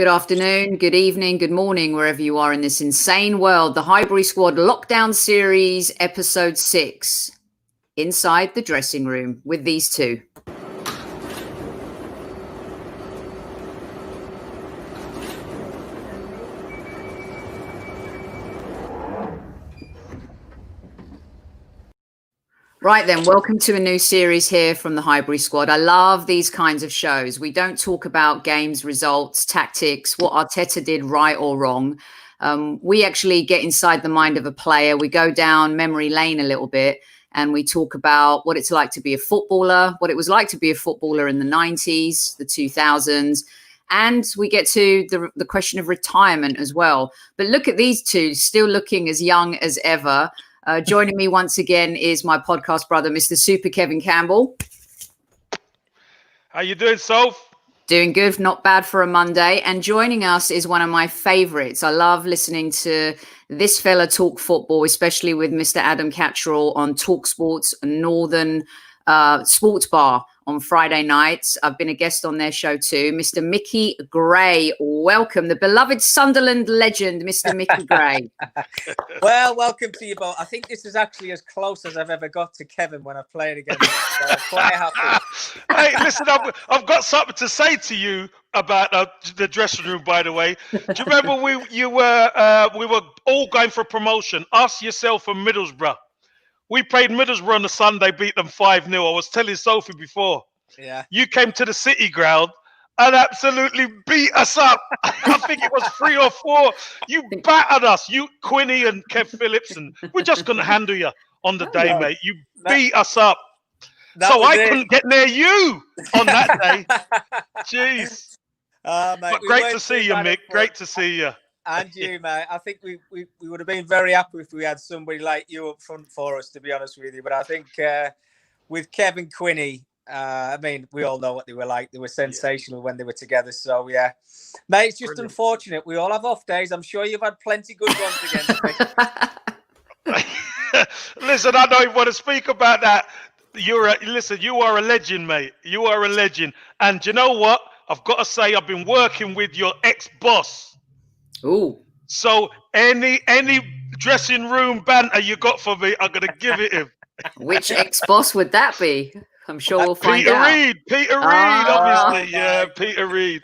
Good afternoon, good evening, good morning, wherever you are in this insane world. The Highbury Squad Lockdown Series, Episode 6. Inside the dressing room with these two. Right then, welcome to a new series here from the Highbury Squad. I love these kinds of shows. We don't talk about games, results, tactics, what Arteta did right or wrong. We actually get inside the mind of a player. We go down memory lane a little bit and we talk about what it's like to be a footballer, what it was like to be a footballer in the 90s, the 2000s. And we get to the question of retirement as well. But look at these two, still looking as young as ever. Joining me once again is my podcast brother, Mr. Super Kevin Campbell. How you doing, Soph? Doing good, not bad for a Monday. And joining us is one of my favourites. I love listening to this fella talk football, especially with Mr. Adam Cattrall on Talk Sports Northern Sports Bar on Friday nights. I've been a guest on their show too. Mr. Micky Gray, welcome. The beloved Sunderland legend, Mr. Micky Gray. Well, welcome to you both. I think this is actually as close as I've ever got to Kevin when I've played against him. So quite happy. Hey, listen, I've got something to say to you about the dressing room, by the way. Do you remember we were all going for promotion, us, yourself, and Middlesbrough? We played Middlesbrough on the Sunday, beat them 5-0. I was telling Sophie before. Yeah. You came to the City ground and absolutely beat us up. I think it was 3 or 4. You battered us. You, Quinny and Kev Phillips, and we're just going to handle you on the day, mate. You beat us up. So I couldn't get near you on that day. Jeez. Mate, but great to see you, Mick. Great to see you. And you, mate. I think we would have been very happy if we had somebody like you up front for us, to be honest with you. But I think with Kevin Quinny, I mean, we all know what they were like. They were sensational when they were together. So, yeah. Mate, it's just unfortunate. We all have off days. I'm sure you've had plenty good ones against me. Listen, I don't even want to speak about that. You are a legend, mate. You are a legend. And you know what? I've got to say, I've been working with your ex-boss. Ooh. So any dressing room banter you got for me, I'm going to give it him. Which ex-boss would that be? I'm sure we'll find Peter out. Peter Reid, obviously. Yeah, Peter Reid.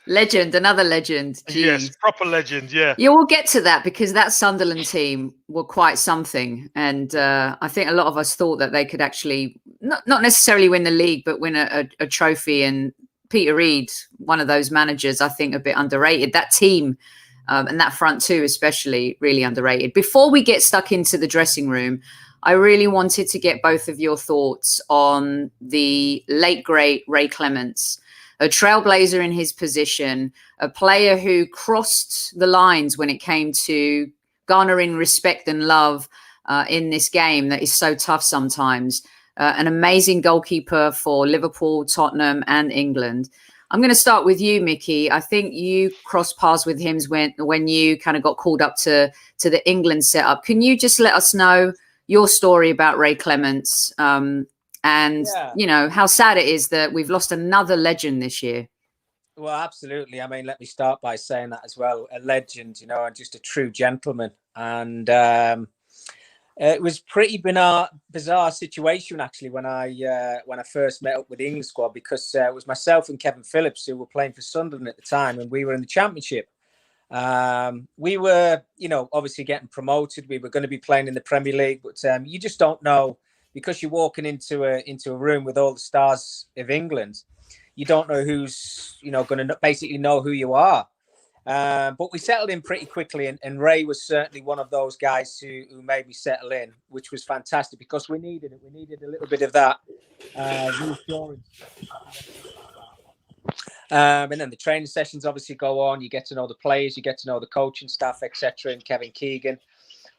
Legend, another legend. Jeez. Yes, proper legend, yeah. Yeah, we'll get to that because that Sunderland team were quite something. And I think a lot of us thought that they could actually, not necessarily win the league, but win a trophy. And Peter Reid, one of those managers, I think a bit underrated. That team and that front two especially, really underrated. Before we get stuck into the dressing room, I really wanted to get both of your thoughts on the late, great Ray Clements, a trailblazer in his position, a player who crossed the lines when it came to garnering respect and love in this game that is so tough sometimes. An amazing goalkeeper for Liverpool, Tottenham and England. I'm going to start with you, Micky. I think you crossed paths with him when you kind of got called up to the England setup. Can you just let us know your story about Ray Clements you know, how sad it is that we've lost another legend this year? Well, absolutely. I mean, let me start by saying that as well. A legend, you know, and just a true gentleman. And it was pretty bizarre situation, actually, when I first met up with the England squad, because it was myself and Kevin Phillips who were playing for Sunderland at the time, and we were in the Championship. We were, you know, obviously getting promoted. We were going to be playing in the Premier League, but you just don't know, because you're walking into a room with all the stars of England. You don't know who's, you know, going to basically know who you are. But we settled in pretty quickly, and Ray was certainly one of those guys who made me settle in, which was fantastic because we needed it. We needed a little bit of that reassurance. And then the training sessions obviously go on. You get to know the players, you get to know the coaching staff, etc. And Kevin Keegan.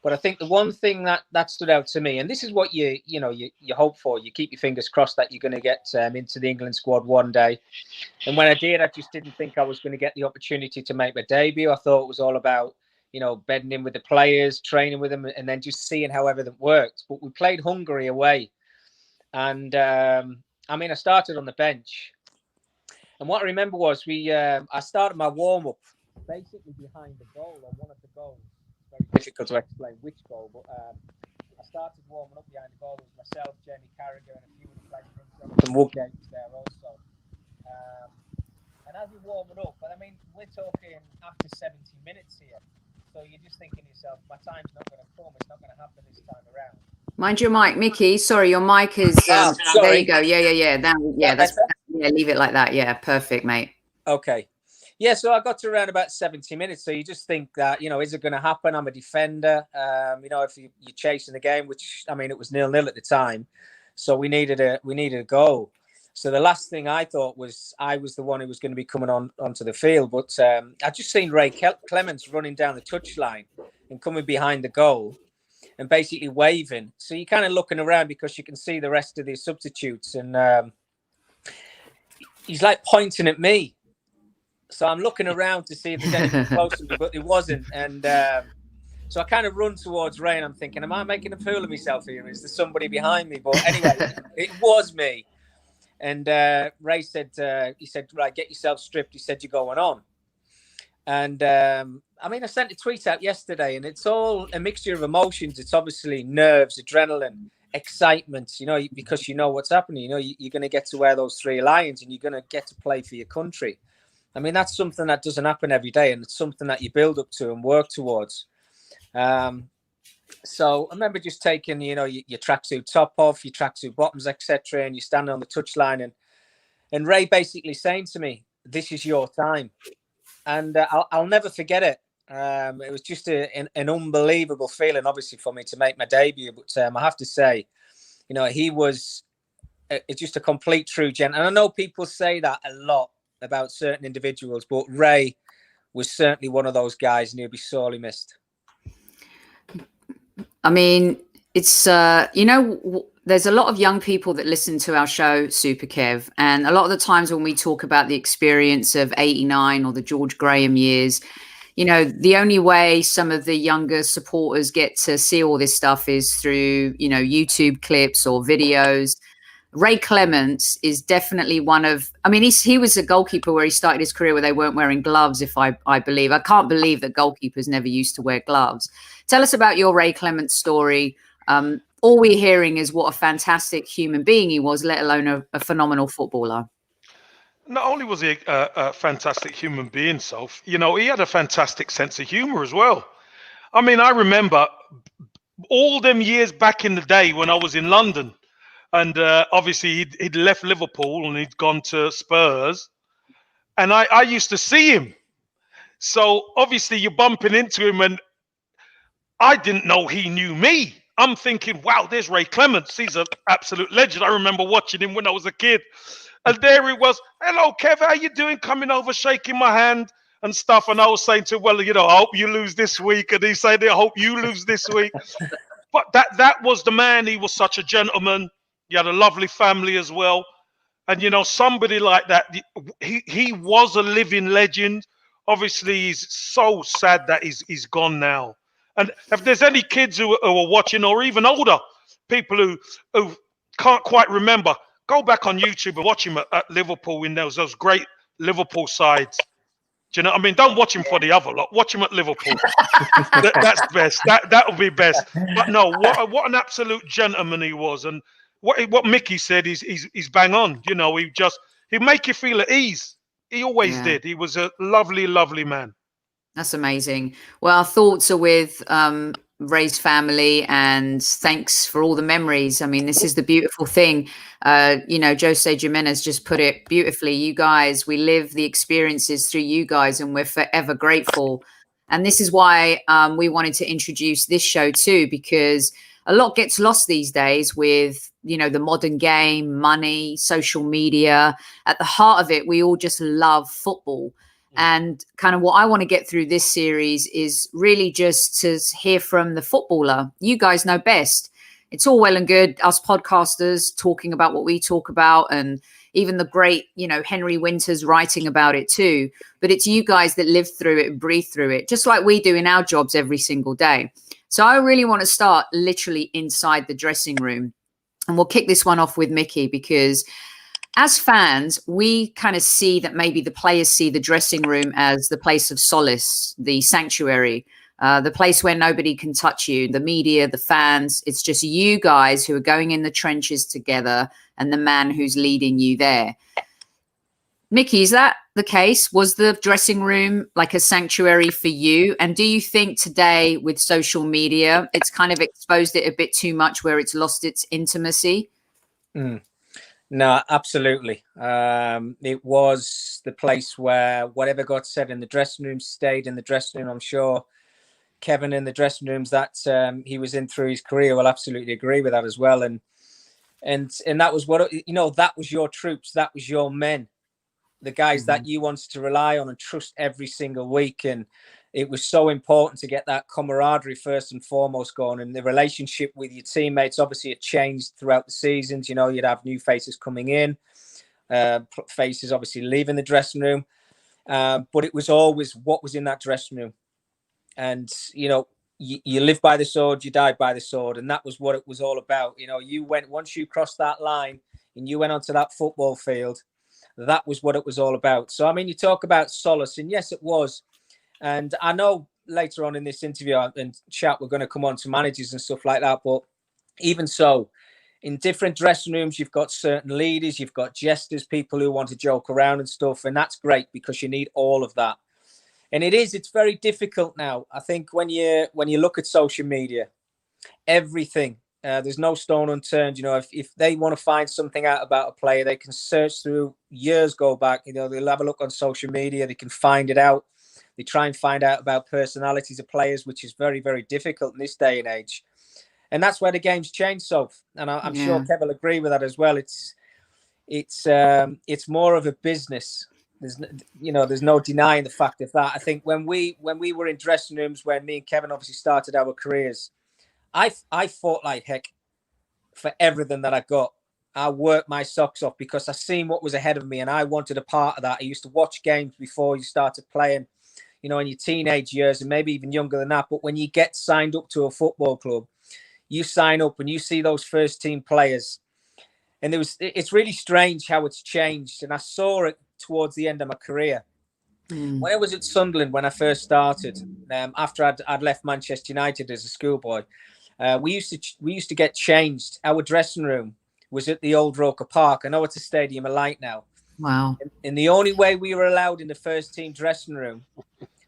But I think the one thing that stood out to me, and this is what you hope for, you keep your fingers crossed that you're going to get into the England squad one day. And when I did, I just didn't think I was going to get the opportunity to make my debut. I thought it was all about, you know, bedding in with the players, training with them, and then just seeing how everything worked. But we played Hungary away. And I mean, I started on the bench. And what I remember was I started my warm up basically behind the goal on one of the goals. It's very difficult to explain which goal, but I started warming up behind the goal. It was myself, Jamie Carragher, and a few other players. Some Woodgate was there also. And as we're warming up, but I mean, we're talking after 70 minutes here. So you're just thinking to yourself, my time's not going to come. It's not going to happen this time around. Mind your mic, Mickey. Sorry, your mic is. There you go. Yeah. Leave it like that. Yeah, perfect, mate. Okay. Yeah, so I got to around about 70 minutes. So you just think that, is it going to happen? I'm a defender. If you're chasing the game, which, I mean, it was 0-0 at the time. So we needed a goal. So the last thing I thought was I was the one who was going to be coming onto the field. But I just seen Ray Clements running down the touchline and coming behind the goal and basically waving. So you're kind of looking around because you can see the rest of the substitutes. And he's like pointing at me. So I'm looking around to see if there's anything close to me, but it wasn't. And so I kind of run towards Ray and I'm thinking, am I making a fool of myself here? Is there somebody behind me? But anyway, it was me. And Ray said, right, get yourself stripped. He said, you're going on. And I sent a tweet out yesterday and it's all a mixture of emotions. It's obviously nerves, adrenaline, excitement, because you know what's happening. You're going to get to wear those 3 lions and you're going to get to play for your country. I mean, that's something that doesn't happen every day, and it's something that you build up to and work towards. So I remember just taking, your tracksuit top off, your tracksuit bottoms, etc., and you stand on the touchline, and Ray basically saying to me, "This is your time," and I'll never forget it. It was just an unbelievable feeling, obviously, for me to make my debut. But I have to say, he was just a complete true gent, and I know people say that a lot about certain individuals, but Ray was certainly one of those guys and he'll be sorely missed. I mean, it's, there's a lot of young people that listen to our show, Super Kev, and a lot of the times when we talk about the experience of 89 or the George Graham years, the only way some of the younger supporters get to see all this stuff is through, YouTube clips or videos. Ray Clements is definitely one of, he was a goalkeeper where he started his career where they weren't wearing gloves, if I believe. I can't believe that goalkeepers never used to wear gloves. Tell us about your Ray Clements story. All we're hearing is what a fantastic human being he was, let alone a phenomenal footballer. Not only was he a fantastic human being, Soph, he had a fantastic sense of humor as well. I remember all them years back in the day when I was in London. And obviously, he'd left Liverpool and he'd gone to Spurs. And I used to see him. So obviously, you're bumping into him. And I didn't know he knew me. I'm thinking, wow, there's Ray Clements. He's an absolute legend. I remember watching him when I was a kid. And there he was. Hello, Kev. How you doing? Coming over, shaking my hand and stuff. And I was saying to him, well, I hope you lose this week. And he said, I hope you lose this week. But that was the man. He was such a gentleman. He had a lovely family as well. And, somebody like that, he was a living legend. Obviously, he's so sad that he's gone now. And if there's any kids who are watching or even older people who can't quite remember, go back on YouTube and watch him at Liverpool in those great Liverpool sides. Do you know what I mean? Don't watch him for the other lot. Watch him at Liverpool. That's best. That would be best. But no, what an absolute gentleman he was. And what Mickey said is bang on. He'd make you feel at ease. He always did. He was a lovely, lovely man. That's amazing. Well, our thoughts are with Ray's family, and thanks for all the memories. This is the beautiful thing. Jose Jimenez just put it beautifully. You guys, we live the experiences through you guys, and we're forever grateful. And this is why we wanted to introduce this show too, because a lot gets lost these days with, the modern game, money, social media. At the heart of it, we all just love football. And kind of what I want to get through this series is really just to hear from the footballer. You guys know best. It's all well and good, us podcasters talking about what we talk about, and even the great, Henry Winters writing about it too. But it's you guys that live through it and breathe through it, just like we do in our jobs every single day. So I really want to start literally inside the dressing room. And we'll kick this one off with Mickey, because as fans, we kind of see that maybe the players see the dressing room as the place of solace, the sanctuary, the place where nobody can touch you, the media, the fans. It's just you guys who are going in the trenches together and the man who's leading you there. Micky, is that the case? Was the dressing room like a sanctuary for you? And do you think today with social media, it's kind of exposed it a bit too much where it's lost its intimacy? No, absolutely. It was the place where whatever got said in the dressing room stayed in the dressing room. I'm sure Kevin in the dressing rooms that he was in through his career will absolutely agree with that as well. And that was what, that was your troops. That was your men, the guys that you wanted to rely on and trust every single week. And it was so important to get that camaraderie first and foremost going. And the relationship with your teammates, obviously it changed throughout the seasons. You'd have new faces coming in, faces obviously leaving the dressing room. But it was always what was in that dressing room. And, you live by the sword, you died by the sword. And that was what it was all about. Once you crossed that line and you went onto that football field, that was what it was all about. So, I mean, you talk about solace, and yes, it was. And I know later on in this interview and chat, we're going to come on to managers and stuff like that. But even so, in different dressing rooms, you've got certain leaders, you've got jesters, people who want to joke around and stuff. And that's great because you need all of that. And it's very difficult now. I think when you look at social media, everything, there's no stone unturned. If they want to find something out about a player, they can search through years go back. They'll have a look on social media. They can find it out. They try and find out about personalities of players, which is very, very difficult in this day and age. And that's where the game's changed, Soph. And I'm sure Kev will agree with that as well. It's more of a business. There's no denying the fact of that. I think when we were in dressing rooms, when me and Kevin obviously started our careers, I fought like heck for everything that I got. I worked my socks off because I seen what was ahead of me and I wanted a part of that. I used to watch games before you started playing, in your teenage years and maybe even younger than that. But when you get signed up to a football club, you sign up and you see those first team players. And it's really strange how it's changed. And I saw it towards the end of my career. When I was at Sunderland, when I first started, after I'd left Manchester United as a schoolboy, we used to get changed. Our dressing room was at the old Roker Park. I know it's a stadium of light now. Wow. And the only way we were allowed in the first team dressing room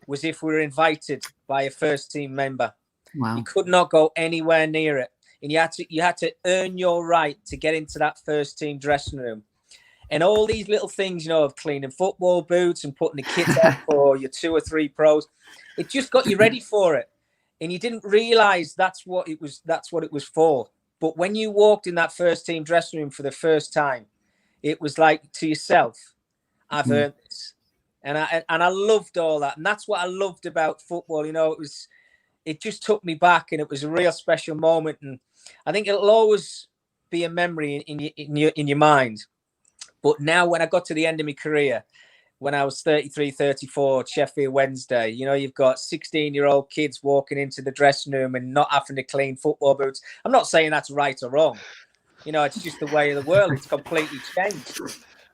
was if we were invited by a first team member. Wow. You could not go anywhere near it. And you had to earn your right to get into that first team dressing room. And all these little things, of cleaning football boots and putting the kit out for your 2 or 3 pros, it just got you ready for it. And you didn't realize that's what it was for. But when you walked in that first team dressing room for the first time, it was like to yourself, I've earned this. And I loved all that. And that's what I loved about football. It just took me back and it was a real special moment. And I think it'll always be a memory in your mind. But now when I got to the end of my career, when I was 33, 34, Sheffield Wednesday, you've got 16-year-old kids walking into the dressing room and not having to clean football boots. I'm not saying that's right or wrong. It's just the way of the world. It's completely changed.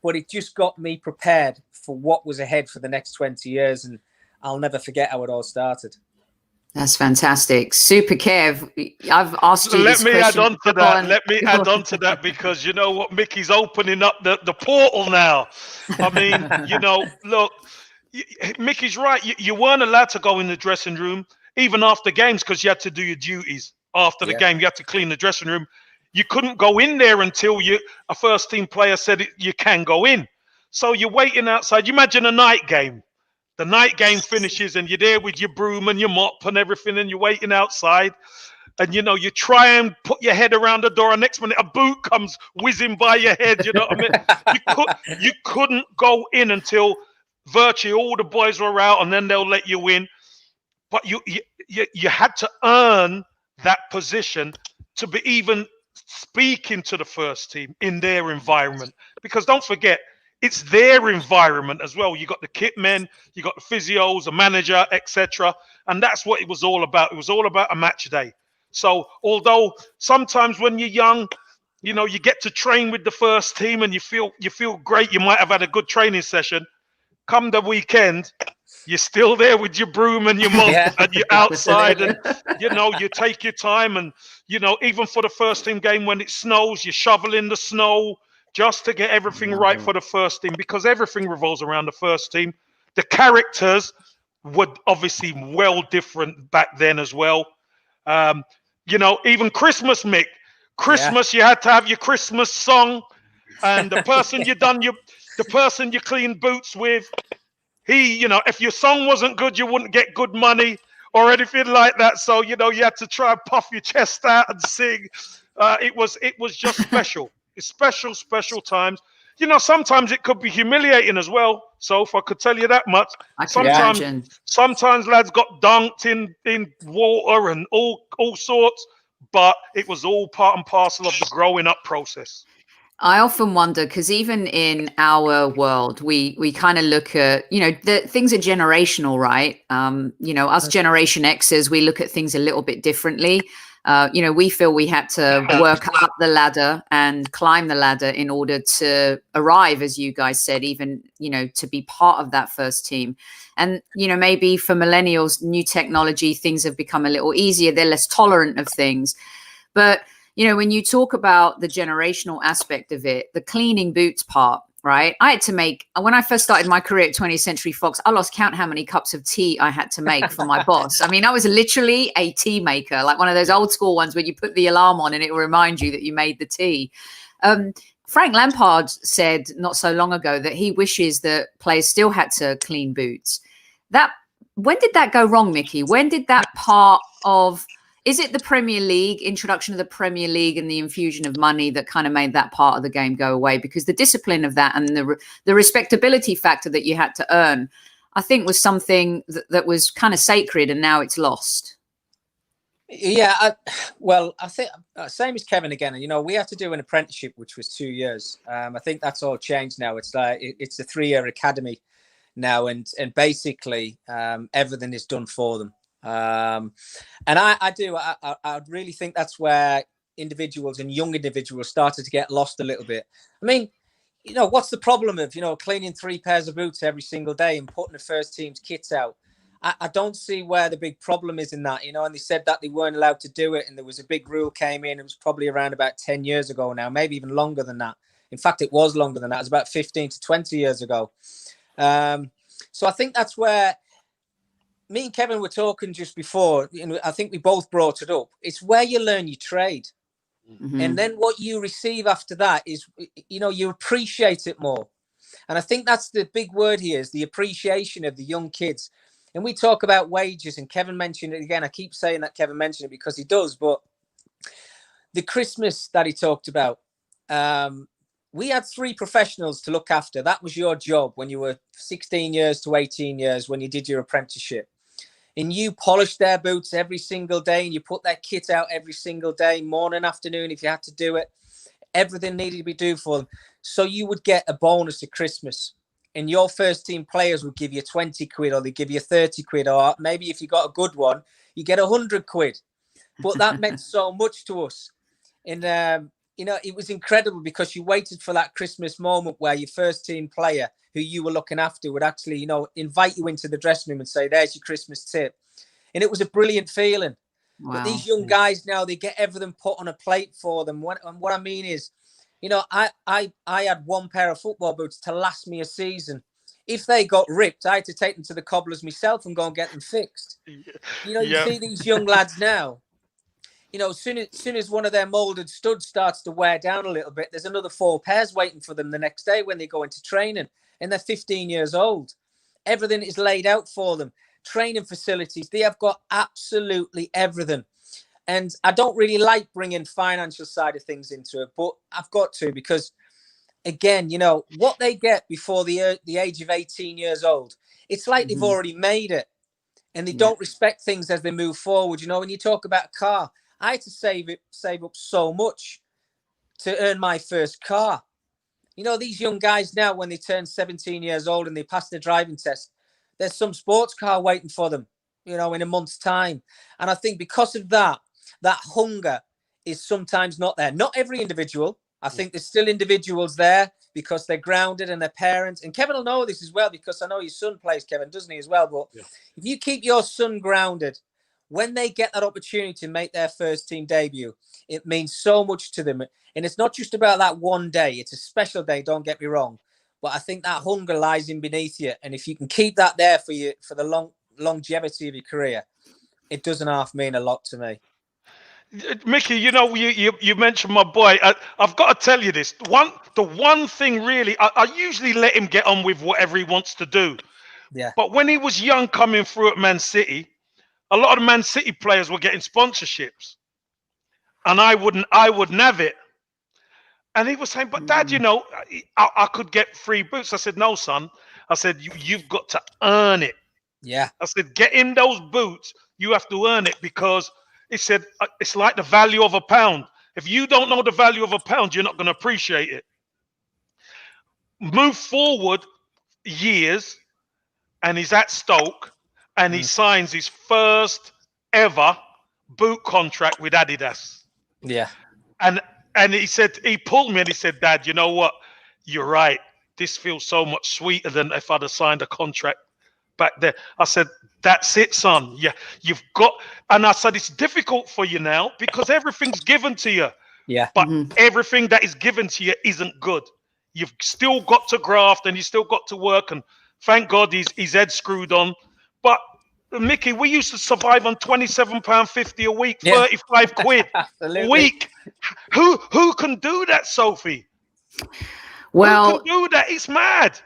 But it just got me prepared for what was ahead for the next 20 years. And I'll never forget how it all started. That's fantastic. Super Kev, I've asked you this question. Let me add on to that because you know what, Micky's opening up the portal now. I mean, look, Micky's right. You weren't allowed to go in the dressing room even after games because you had to do your duties after the game. You had to clean the dressing room. You couldn't go in there until a first team player said you can go in. So you're waiting outside. You imagine a night game. The night game finishes and you're there with your broom and your mop and everything and you're waiting outside and, you try and put your head around the door and next minute a boot comes whizzing by your head. You know what I mean? You couldn't go in until virtually all the boys were out and then they'll let you in. But you had to earn that position to be even speaking to the first team in their environment. Because don't forget, it's their environment as well. You got the kit men, you got the physios, the manager, etc. And that's what it was all about. It was all about a match day. So although sometimes when you're young, You know, you get to train with the first team and you feel great. You might have had a good training session. Come the weekend, you're still there with your broom and your mop Yeah. and you're outside, and you know, you take your time, and you know, even for the first team game when it snows, you're shoveling the snow just to get everything right for the first team, because everything revolves around the first team. The characters were obviously well different back then as well. You know, even Christmas, Mick. Yeah. Christmas, you had to have your Christmas song, and the person the person you clean boots with, he, you know, if your song wasn't good, you wouldn't get good money or anything like that. So, you know, you had to try and puff your chest out and sing. It was just special. It's special times. You know, sometimes it could be humiliating as well. So if I could tell you that much, I can sometimes imagine. sometimes lads got dunked in water and all sorts, but it was all part and parcel of the growing up process. I often wonder, because even in our world, we kind of look at, you know, the things are generational, right? You know, us Generation Xers, we look at things a little bit differently. You know, we feel we had to work up the ladder and climb the ladder in order to arrive, as you guys said, even, you know, to be part of that first team. And, you know, maybe for millennials, new technology, things have become a little easier. They're less tolerant of things. But you know, when you talk about the generational aspect of it, the cleaning boots part, right? I had to make, when I first started my career at 20th Century Fox, I lost count how many cups of tea I had to make for my boss. I mean, I was literally a tea maker, like one of those old school ones where you put the alarm on and it will remind you that you made the tea. Frank Lampard said not so long ago that he wishes that players still had to clean boots. When did that go wrong, Mickey? When did that part of... Is it the Premier League, introduction of the Premier League and the infusion of money that kind of made that part of the game go away? Because the discipline of that and the respectability factor that you had to earn, I think was something that was kind of sacred, and now it's lost. Yeah, I think same as Kevin again. You know, we had to do an apprenticeship, which was 2 years. I think that's all changed now. It's like it's a 3-year academy now, and basically everything is done for them. And I really think that's where individuals and young individuals started to get lost a little bit. I mean, you know, what's the problem of, you know, cleaning 3 pairs of boots every single day and putting the first team's kits out? I don't see where the big problem is in that, you know, and they said that they weren't allowed to do it. And there was a big rule came in. It was probably around about 10 years ago now, maybe even longer than that. In fact, it was longer than that. It was about 15 to 20 years ago. So I think that's where me and Kevin were talking just before, and I think we both brought it up. It's where you learn your trade. Mm-hmm. And then what you receive after that is, you know, you appreciate it more. And I think that's the big word here, is the appreciation of the young kids. And we talk about wages, and Kevin mentioned it again. I keep saying that Kevin mentioned it because he does, but the Christmas that he talked about, we had 3 professionals to look after. That was your job when you were 16 years to 18 years when you did your apprenticeship. And you polished their boots every single day, and you put their kit out every single day, morning, afternoon, if you had to do it. Everything needed to be done for them. So you would get a bonus at Christmas. And your first team players would give you 20 quid, or they give you 30 quid, or maybe if you got a good one, you get 100 quid. But that meant so much to us. And, you know, it was incredible because you waited for that Christmas moment where your first team player who you were looking after would actually, you know, invite you into the dressing room and say, there's your Christmas tip. And it was a brilliant feeling. Wow. But these young guys now, they get everything put on a plate for them. And what I mean is, you know, I had 1 pair of football boots to last me a season. If they got ripped, I had to take them to the cobblers myself and go and get them fixed. You know, you see these young lads now, you know, as soon as one of their molded studs starts to wear down a little bit, there's another 4 pairs waiting for them the next day when they go into training, and they're 15 years old. Everything is laid out for them. Training facilities, they have got absolutely everything. And I don't really like bringing financial side of things into it, but I've got to, because again, you know, what they get before the age of 18 years old, it's like they've already made it, and they don't respect things as they move forward. You know, when you talk about a car, I had to save up so much to earn my first car. You know, these young guys now, when they turn 17 years old and they pass the driving test, there's some sports car waiting for them, you know, in a month's time. And I think because of that hunger is sometimes not there. Not every individual. I think there's still individuals there because they're grounded and their parents. And Kevin will know this as well, because I know his son plays, Kevin, doesn't he, as well? But if you keep your son grounded, when they get that opportunity to make their first team debut, it means so much to them. And it's not just about that one day. It's a special day, don't get me wrong. But I think that hunger lies in beneath you. And if you can keep that there for you for the longevity of your career, it doesn't half mean a lot to me. Mickey, you know, you mentioned my boy. I've got to tell you this. The one thing really, I usually let him get on with whatever he wants to do. Yeah. But when he was young coming through at Man City, a lot of Man City players were getting sponsorships. And I wouldn't have it. And he was saying, but Dad, you know, I could get free boots. I said, no, son. I said, you've got to earn it. Yeah. I said, get in those boots. You have to earn it, because he said, it's like the value of a pound. If you don't know the value of a pound, you're not going to appreciate it. Move forward years, and he's at Stoke, and he signs his first ever boot contract with Adidas. Yeah. And he said, he pulled me and he said, Dad, you know what? You're right. This feels so much sweeter than if I'd have signed a contract back there. I said, that's it, son. Yeah, you've got. And I said, it's difficult for you now because everything's given to you. Yeah. But everything that is given to you isn't good. You've still got to graft and you still got to work. And thank God his head screwed on. But Mickey, we used to survive on £27.50 a week, 35 quid a week. Who can do that, Sophie? Well, who can do that? It's mad.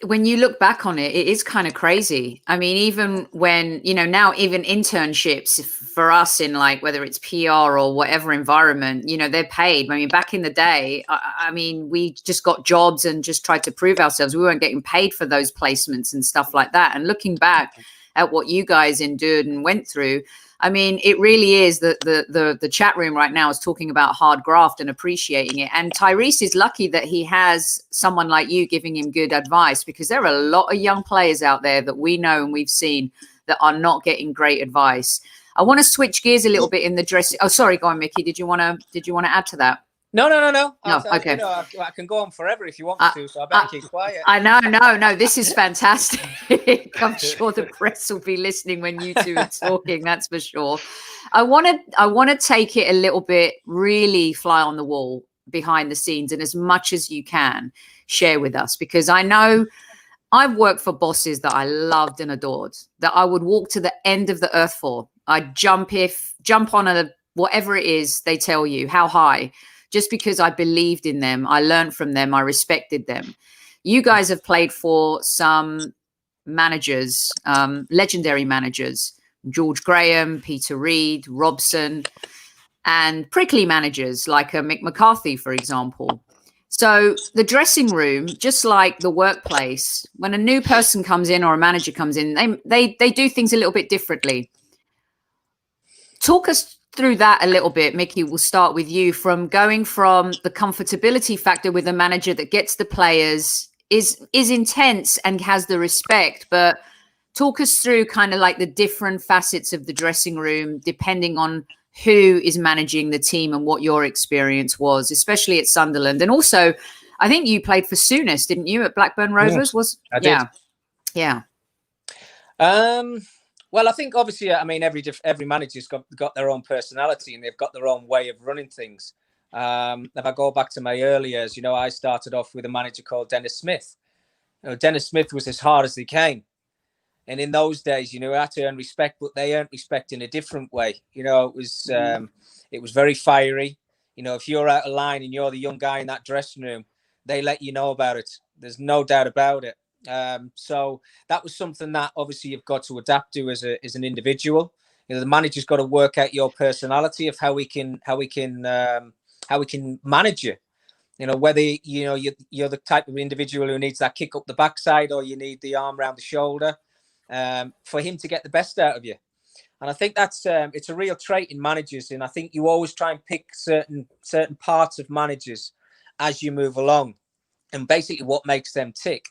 When you look back on it, it is kind of crazy. I mean, even when, you know, now even internships for us in like, whether it's PR or whatever environment, you know, they're paid. I mean, back in the day, I mean, we just got jobs and just tried to prove ourselves. We weren't getting paid for those placements and stuff like that. And looking back at what you guys endured and went through, I mean, it really is that the chat room right now is talking about hard graft and appreciating it. And Tyrese is lucky that he has someone like you giving him good advice, because there are a lot of young players out there that we know and we've seen that are not getting great advice. I want to switch gears a little bit in the dressing. Oh, sorry, go on, Mickey. Did you want to add to that? No. No, okay. You know, I can go on forever if you want me to, so I better keep quiet. I know, no, this is fantastic. I'm sure the press will be listening when you two are talking, that's for sure. I want to take it a little bit, really fly on the wall behind the scenes, and as much as you can share with us, because I know I've worked for bosses that I loved and adored, that I would walk to the end of the earth for. I'd jump on whatever it is they tell you, how high, just because I believed in them. I learned from them. I respected them. You guys have played for some managers, legendary managers, George Graham, Peter Reid, Robson, and prickly managers like Mick McCarthy, for example. So the dressing room, just like the workplace, when a new person comes in or a manager comes in, they do things a little bit differently. Talk us through that a little bit. Mickey, we'll start with you. From going from the comfortability factor with a manager that gets the players, is intense and has the respect, but talk us through kind of like the different facets of the dressing room depending on who is managing the team and what your experience was, especially at Sunderland. And also, I think you played for Souness, didn't you, at Blackburn Rovers? I did. Yeah. Well, I think obviously, I mean, every manager's got their own personality and they've got their own way of running things. If I go back to my early years, you know, I started off with a manager called Dennis Smith. You know, Dennis Smith was as hard as they came. And in those days, you know, we had to earn respect, but they earned respect in a different way. You know, it was very fiery. You know, if you're out of line and you're the young guy in that dressing room, they let you know about it. There's no doubt about it. So that was something that obviously you've got to adapt to as an individual. You know, the manager's got to work out your personality of how we can manage you. You know, whether you're the type of individual who needs that kick up the backside or you need the arm around the shoulder for him to get the best out of you. And I think that's it's a real trait in managers. And I think you always try and pick certain parts of managers as you move along, and basically what makes them tick.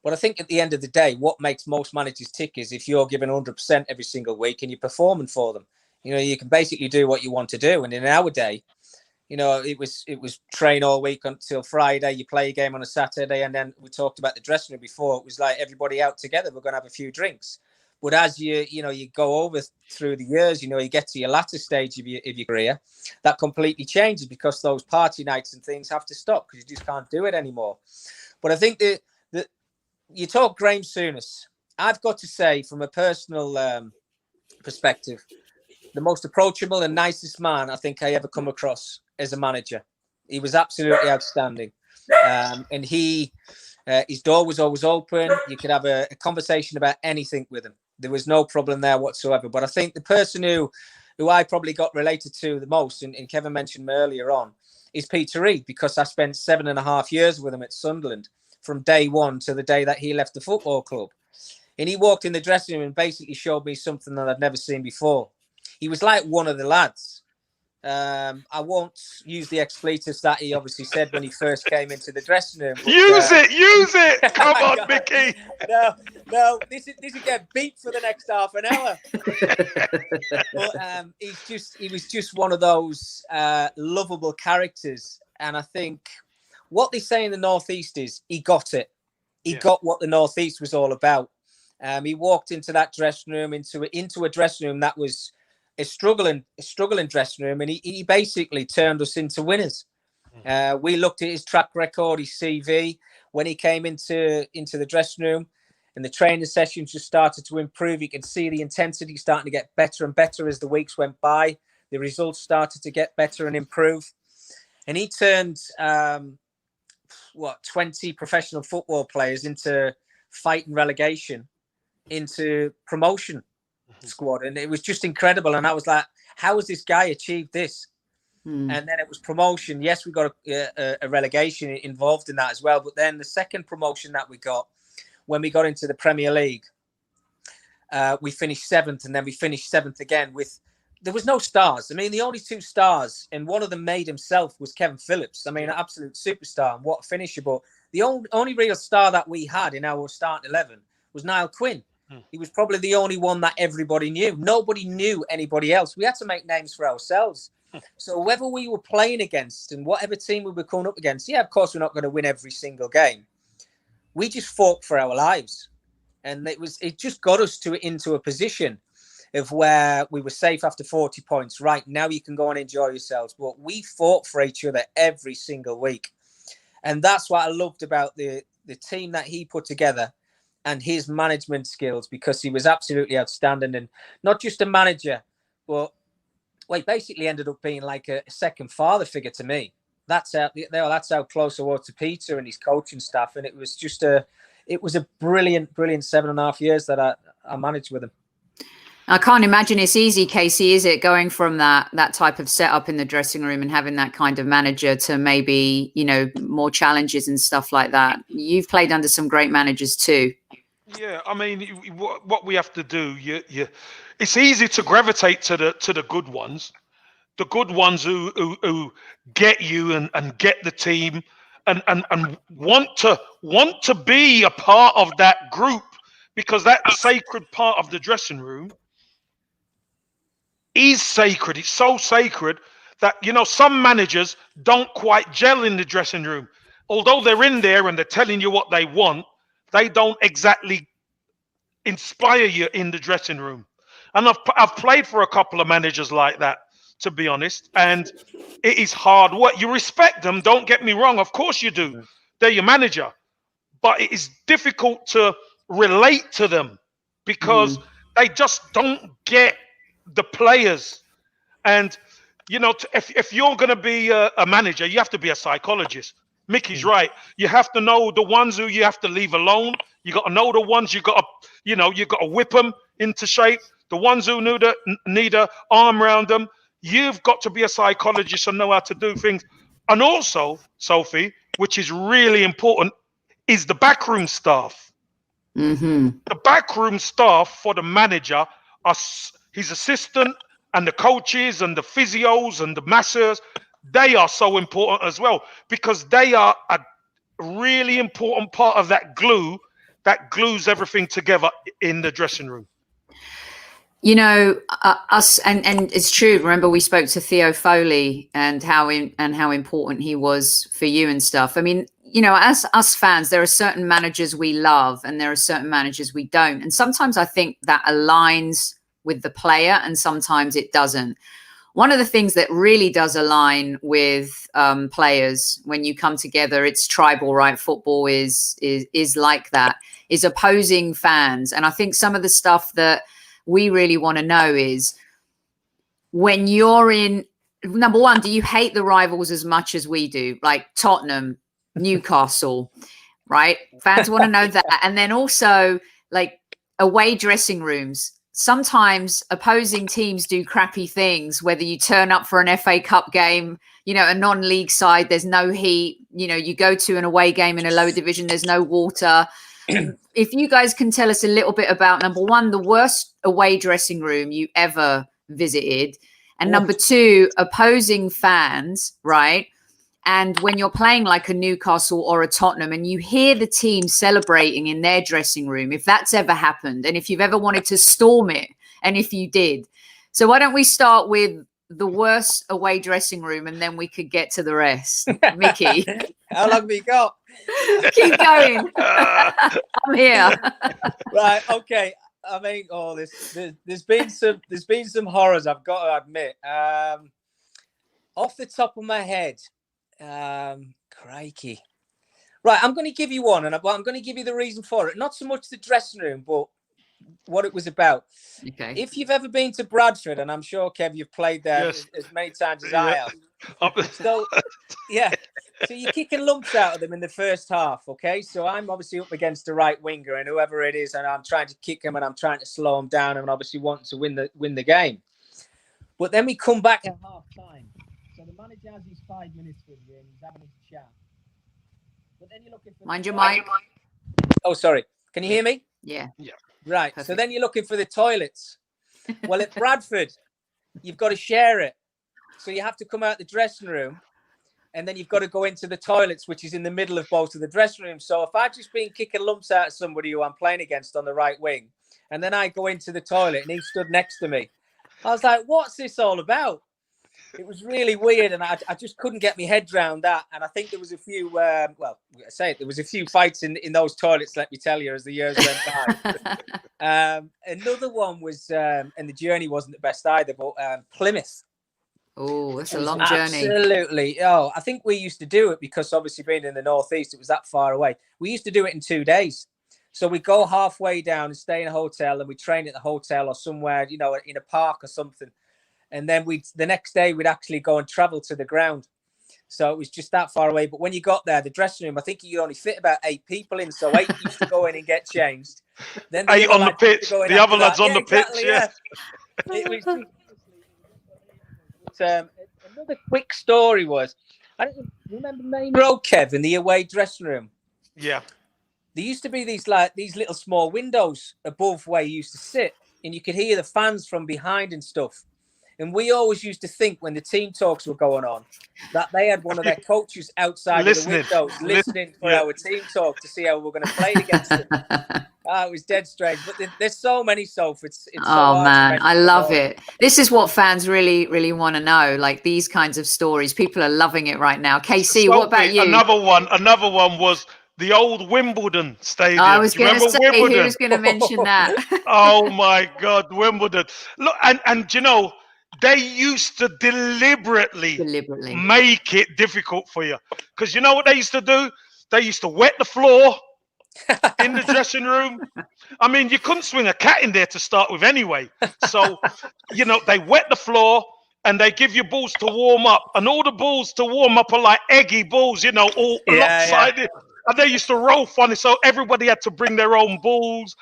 But I think at the end of the day, what makes most managers tick is if you're giving 100% every single week and you're performing for them. You know, you can basically do what you want to do. And in our day, you know, it was train all week until Friday. You play a game on a Saturday, and then we talked about the dressing room before. It was like everybody out together. We're going to have a few drinks. But as you go over through the years, you know, you get to your latter stage of your career, that completely changes because those party nights and things have to stop because you just can't do it anymore. But I think that you talk Graham Souness. I've got to say, from a personal perspective, the most approachable and nicest man I think I ever come across as a manager. He was absolutely outstanding. And his door was always open. You could have a conversation about anything with him. There was no problem there whatsoever. But I think the person who I probably got related to the most, and Kevin mentioned me earlier on, is Peter Reid, because I spent 7.5 years with him at Sunderland from day one to the day that he left the football club. And he walked in the dressing room and basically showed me something that I'd never seen before. He was like one of the lads. I won't use the expletives that he obviously said when he first came into the dressing room. But, use it. Come on, Micky. No, this will get beat for the next half an hour. But he was just one of those lovable characters. And I think what they say in the Northeast is he got it. He got what the Northeast was all about. He walked into that dressing room, into a dressing room that was a struggling dressing room, and he basically turned us into winners. We looked at his track record, his CV, when he came into the dressing room, and the training sessions just started to improve. You can see the intensity starting to get better and better as the weeks went by. The results started to get better and improve. And he turned 20 professional football players into fighting relegation, into promotion squad, and it was just incredible. And I was like, how has this guy achieved this? And then it was promotion. Yes, we got a relegation involved in that as well, but then the second promotion that we got, when we got into the Premier League, we finished 7th, and then we finished 7th again there was no stars. I mean, the only 2 stars, and one of them made himself, was Kevin Phillips. I mean, an absolute superstar, and what a finisher. But the only real star that we had in our starting 11 was Niall Quinn. He was probably the only one that everybody knew. Nobody knew anybody else. We had to make names for ourselves. So whoever we were playing against and whatever team we were coming up against, yeah, of course, we're not going to win every single game. We just fought for our lives. And it just got us into a position of where we were safe after 40 points. Right, now you can go and enjoy yourselves. But we fought for each other every single week. And that's what I loved about the team that he put together and his management skills, because he was absolutely outstanding, and not just a manager, but he basically ended up being like a second father figure to me. That's how close I was to Peter and his coaching staff, and it was a brilliant 7.5 years that I managed with him. I can't imagine it's easy, Casey, is it, going from that type of setup in the dressing room and having that kind of manager to maybe, you know, more challenges and stuff like that? You've played under some great managers too. Yeah, I mean, what we have to do, it's easy to gravitate to the good ones, who get you and get the team and want to be a part of that group, because that sacred part of the dressing room is sacred. It's so sacred that, you know, some managers don't quite gel in the dressing room. Although they're in there and they're telling you what they want, they don't exactly inspire you in the dressing room. And I've played for a couple of managers like that, to be honest, and it is hard work. You respect them, don't get me wrong, of course you do. They're your manager. But it is difficult to relate to them because they just don't get the players. And, you know, if you're going to be a manager, you have to be a psychologist. Micky's right. You have to know the ones who you have to leave alone. You got to know the ones you got to whip them into shape. The ones who need a arm around them. You've got to be a psychologist and know how to do things. And also, Sophie, which is really important, is the backroom staff. The backroom staff for the manager are his assistant and the coaches and the physios and the masseurs. They are so important as well, because they are a really important part of that glue that glues everything together in the dressing room. You know, us and it's true. Remember, we spoke to Theo Foley and how important he was for you and stuff. I mean, you know, as us fans, there are certain managers we love and there are certain managers we don't. And sometimes I think that aligns with the player and sometimes it doesn't. One of the things that really does align with players when you come together, it's tribal, right? Football is like that, is opposing fans. And I think some of the stuff that we really want to know is, when you're in, number one, do you hate the rivals as much as we do? Like Tottenham, Newcastle, right? Fans want to know that. And then also like away dressing rooms. Sometimes opposing teams do crappy things, whether you turn up for an FA Cup game, you know, a non-league side, there's no heat, you know, you go to an away game in a lower division, there's no water. If you guys can tell us a little bit about, number one, the worst away dressing room you ever visited, and number two, opposing fans, right? And when you're playing like a Newcastle or a Tottenham and you hear the team celebrating in their dressing room, if that's ever happened, and if you've ever wanted to storm it, and if you did. So why don't we start with the worst away dressing room and then we could get to the rest. Mickey. How long have you got? Keep going. I'm here. Right, okay. I mean, there's been some horrors, I've got to admit. Off the top of my head, crikey. Right, I'm going to give you one, and I'm going to give you the reason for it. Not so much the dressing room, but what it was about. Okay. If you've ever been to Bradford, and I'm sure, Kev, you've played there as many times as I have. So, yeah. So you're kicking lumps out of them in the first half, okay? So I'm obviously up against the right winger and whoever it is, and I'm trying to kick him and I'm trying to slow him down and obviously wanting to win the game. But then we come back at half time. So the manager has his 5 minutes with you and he's having his chat. But then you're looking for... Mind your mic. Oh, sorry. Can you hear me? Yeah. Right. Perfect. So then you're looking for the toilets. Well, at Bradford, you've got to share it. So you have to come out the dressing room and then you've got to go into the toilets, which is in the middle of both of the dressing rooms. So if I'd just been kicking lumps out of somebody who I'm playing against on the right wing, and then I go into the toilet and he stood next to me, I was like, what's this all about? It was really weird, and I just couldn't get my head around that. And I think there was a few, there was a few fights in those toilets, let me tell you, as the years went by. Another one was, and the journey wasn't the best either, but Plymouth. Oh, that's a long journey. Absolutely. Oh, I think we used to do it because obviously being in the Northeast, it was that far away. We used to do it in 2 days. So we go halfway down and stay in a hotel, and we train at the hotel or somewhere, you know, in a park or something. And then the next day we'd actually go and travel to the ground. So it was just that far away. But when you got there, the dressing room, I think you only fit about 8 people in. So 8 used to go in and get changed. Then 8 on the pitch. The other lads on the pitch. Yeah. It was another quick story was, I don't remember Main Road, Kev, in the away dressing room. Yeah. There used to be these little small windows above where you used to sit, and you could hear the fans from behind and stuff. And we always used to think when the team talks were going on that they had one of their coaches outside of the windows listening for our team talk to see how we're going to play against them. It was dead strange. But there's so many, Soph. It's so oh, man. I love it. This is what fans really, really want to know. Like these kinds of stories. People are loving it right now. KC, what about you? Another one was the old Wimbledon stadium. I was going to say, Wimbledon? who was going to mention that? Oh, my God, Wimbledon. Look, and you know, they used to deliberately make it difficult for you. Because you know what they used to do? They used to wet the floor in the dressing room. I mean, you couldn't swing a cat in there to start with anyway. So, you know, they wet the floor and they give you balls to warm up. And all the balls to warm up are like eggy balls, you know, all lopsided. Yeah. And they used to roll funny, so everybody had to bring their own balls.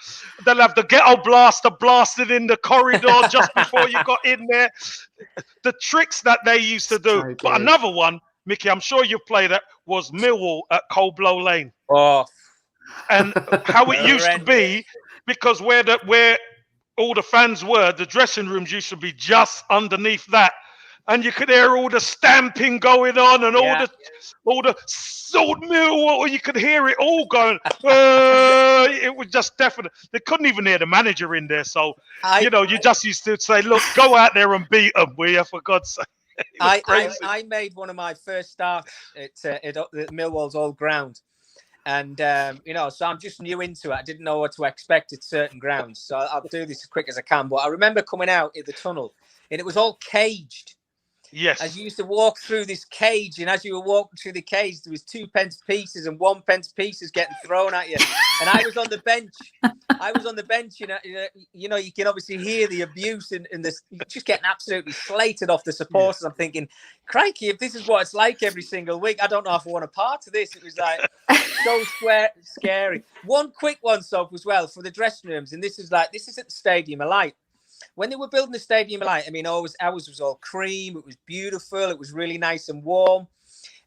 They'll have the ghetto blaster blasted in the corridor just before you got in there. The tricks that they used to do. So but another one, Mickey, I'm sure you've played it, was Millwall at Coldblow Lane. Oh. And how it used to be, because where all the fans were, the dressing rooms used to be just underneath that. and you could hear all the stamping going on and all the sword mill, or you could hear it all going. It was just definite. They couldn't even hear the manager in there. So, you just used to say, look, go out there and beat them, will you, for God's sake. I made one of my first starts at Millwall's old ground. And, so I'm just new into it. I didn't know what to expect at certain grounds. So I'll do this as quick as I can. But I remember coming out in the tunnel and it was all caged. Yes. As you used to walk through this cage, and as you were walking through the cage, there was 2p pieces and 1p pieces getting thrown at you. And I was on the bench. You can obviously hear the abuse and this. You're just getting absolutely slated off the supporters. I'm thinking, crikey, if this is what it's like every single week, I don't know if I want a part of this. It was like so scary. One quick one, Sophie, as well, for the dressing rooms. And this is at the Stadium of Light. When they were building the Stadium of Light, I mean, ours was all cream. It was beautiful. It was really nice and warm.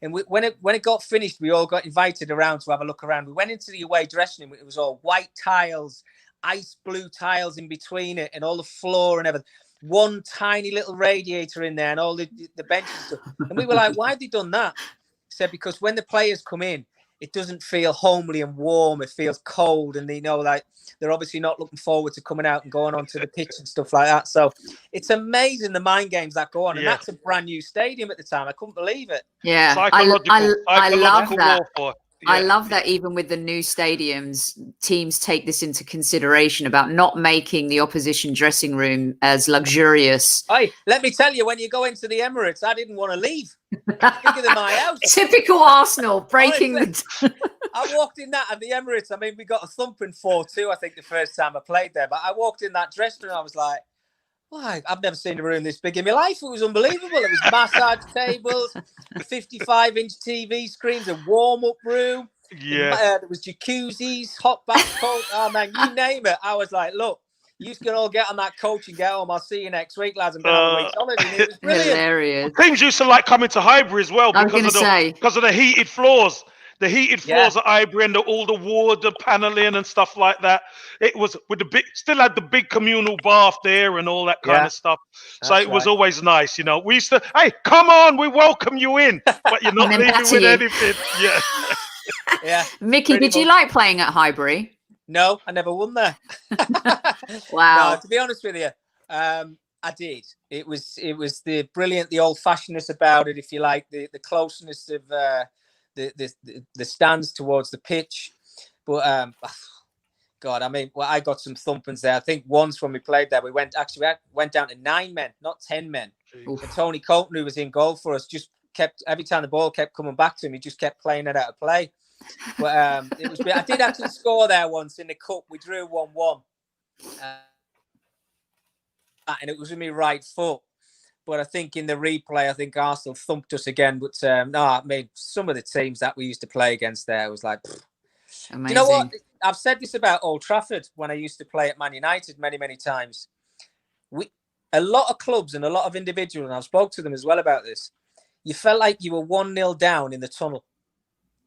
And when it got finished, we all got invited around to have a look around. We went into the away dressing room. It was all white tiles, ice blue tiles in between it, and all the floor and everything. One tiny little radiator in there and all the benches and stuff. And we were like, why have they done that? He said, because when the players come in, it doesn't feel homely and warm. It feels cold. And they're obviously not looking forward to coming out and going onto the pitch and stuff like that. So it's amazing the mind games that go on. And that's a brand new stadium at the time. I couldn't believe it. Yeah, I love that. Warfare. Yeah. I love that even with the new stadiums, teams take this into consideration about not making the opposition dressing room as luxurious. Hey, let me tell you, when you go into the Emirates, I didn't want to leave. Bigger than my house. Typical Arsenal, breaking the... I walked in that at the Emirates. I mean, we got a thumping 4-2, I think, the first time I played there. But I walked in that dressing room, I was like, why? I've never seen a room this big in my life. It was unbelievable. It was massage tables, 55-inch TV screens, a warm-up room. Yeah. There was jacuzzis, hot bath, cold. Oh, man, you name it. I was like, look, you can all get on that coach and get home. I'll see you next week, lads. I'm going to have a week's holiday. And it was brilliant. Hilarious. Teams used to like coming to Highbury as well because of the heated floors. The heated floors at Highbury and all the wood, the paneling and stuff like that. It was with still had the big communal bath there and all that kind of stuff. So it was always nice, We used to, hey, come on, we welcome you in, but you're not leaving with anything. Yeah. Yeah. Mickey, did you like playing at Highbury? No, I never won there. Wow. No, to be honest with you, I did. It was the brilliant, the old-fashionedness about it, if you like, the closeness of the stands towards the pitch. But God, I mean, I got some thumpings there. I think once when we played there, we went down to 9 men, not 10 men. And Tony Colton, who was in goal for us, just kept, every time the ball kept coming back to him, he just kept playing it out of play. But it was. I did actually score there once in the cup. We drew 1-1, and it was with my right foot. But I think in the replay, I think Arsenal thumped us again. But I mean, some of the teams that we used to play against there was like, amazing. Do you know what? I've said this about Old Trafford when I used to play at Man United many, many times. A lot of clubs and a lot of individuals, and I've spoke to them as well about this, you felt like you were 1-0 down in the tunnel.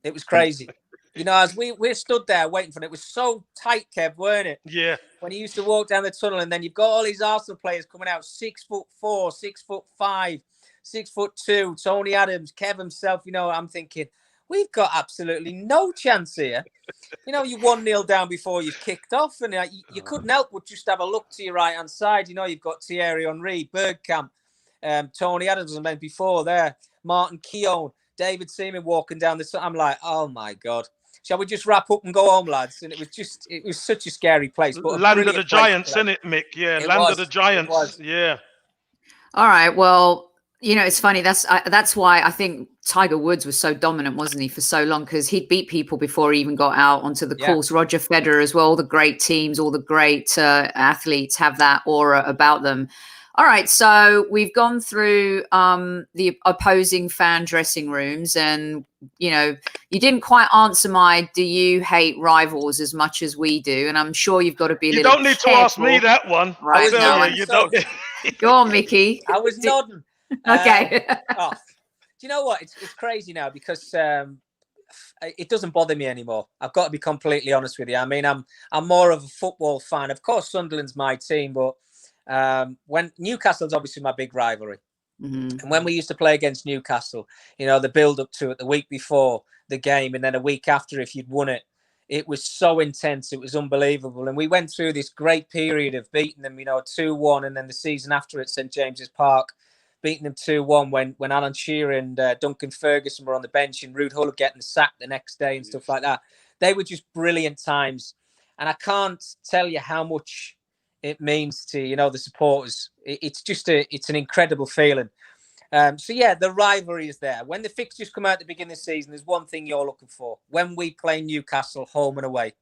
It was crazy. As we stood there waiting for it. It was so tight, Kev, weren't it? Yeah. When you used to walk down the tunnel and then you've got all these Arsenal players coming out 6'4", 6'5", 6'2", Tony Adams, Kev himself, I'm thinking, we've got absolutely no chance here. You're 1-0 down before you've kicked off, and you couldn't help but just have a look to your right-hand side. You've got Thierry Henry, Bergkamp, Tony Adams, and then before there, Martin Keown, David Seaman walking down the... I'm like, oh, my God. Shall we just wrap up and go home, lads? And it was such a scary place. But Land of the Giants, isn't it, Mick? Yeah, Land of the Giants. Yeah. All right. Well, it's funny. That's why I think Tiger Woods was so dominant, wasn't he, for so long? Because he'd beat people before he even got out onto the course. Roger Federer as well. All the great teams, all the great athletes have that aura about them. All right, so we've gone through the opposing fan dressing rooms, and you didn't quite answer my "Do you hate rivals as much as we do?" And I'm sure you've got to be. You don't need to ask me that one, right? You don't. Go on, Mickey. I was nodding. Okay. Do you know what? It's crazy now because it doesn't bother me anymore. I've got to be completely honest with you. I mean, I'm more of a football fan. Of course, Sunderland's my team, but when Newcastle's obviously my big rivalry, Mm-hmm. And when we used to play against Newcastle, you know, the build up to it, the week before the game, and then a week after, if you'd won it, it was so intense. It was unbelievable. And we went through this great period of beating them, you know, 2-1. And then the season after at St. James's Park, beating them 2-1 when Alan Shearer and Duncan Ferguson were on the bench and Ruud Hull getting sacked the next day and stuff like that. They were just brilliant times. And I can't tell you how much it means to, you know, the supporters. It's an incredible feeling. So, yeah, the rivalry is there. When the fixtures come out at the beginning of the season, there's one thing you're looking for. When we play Newcastle home and away,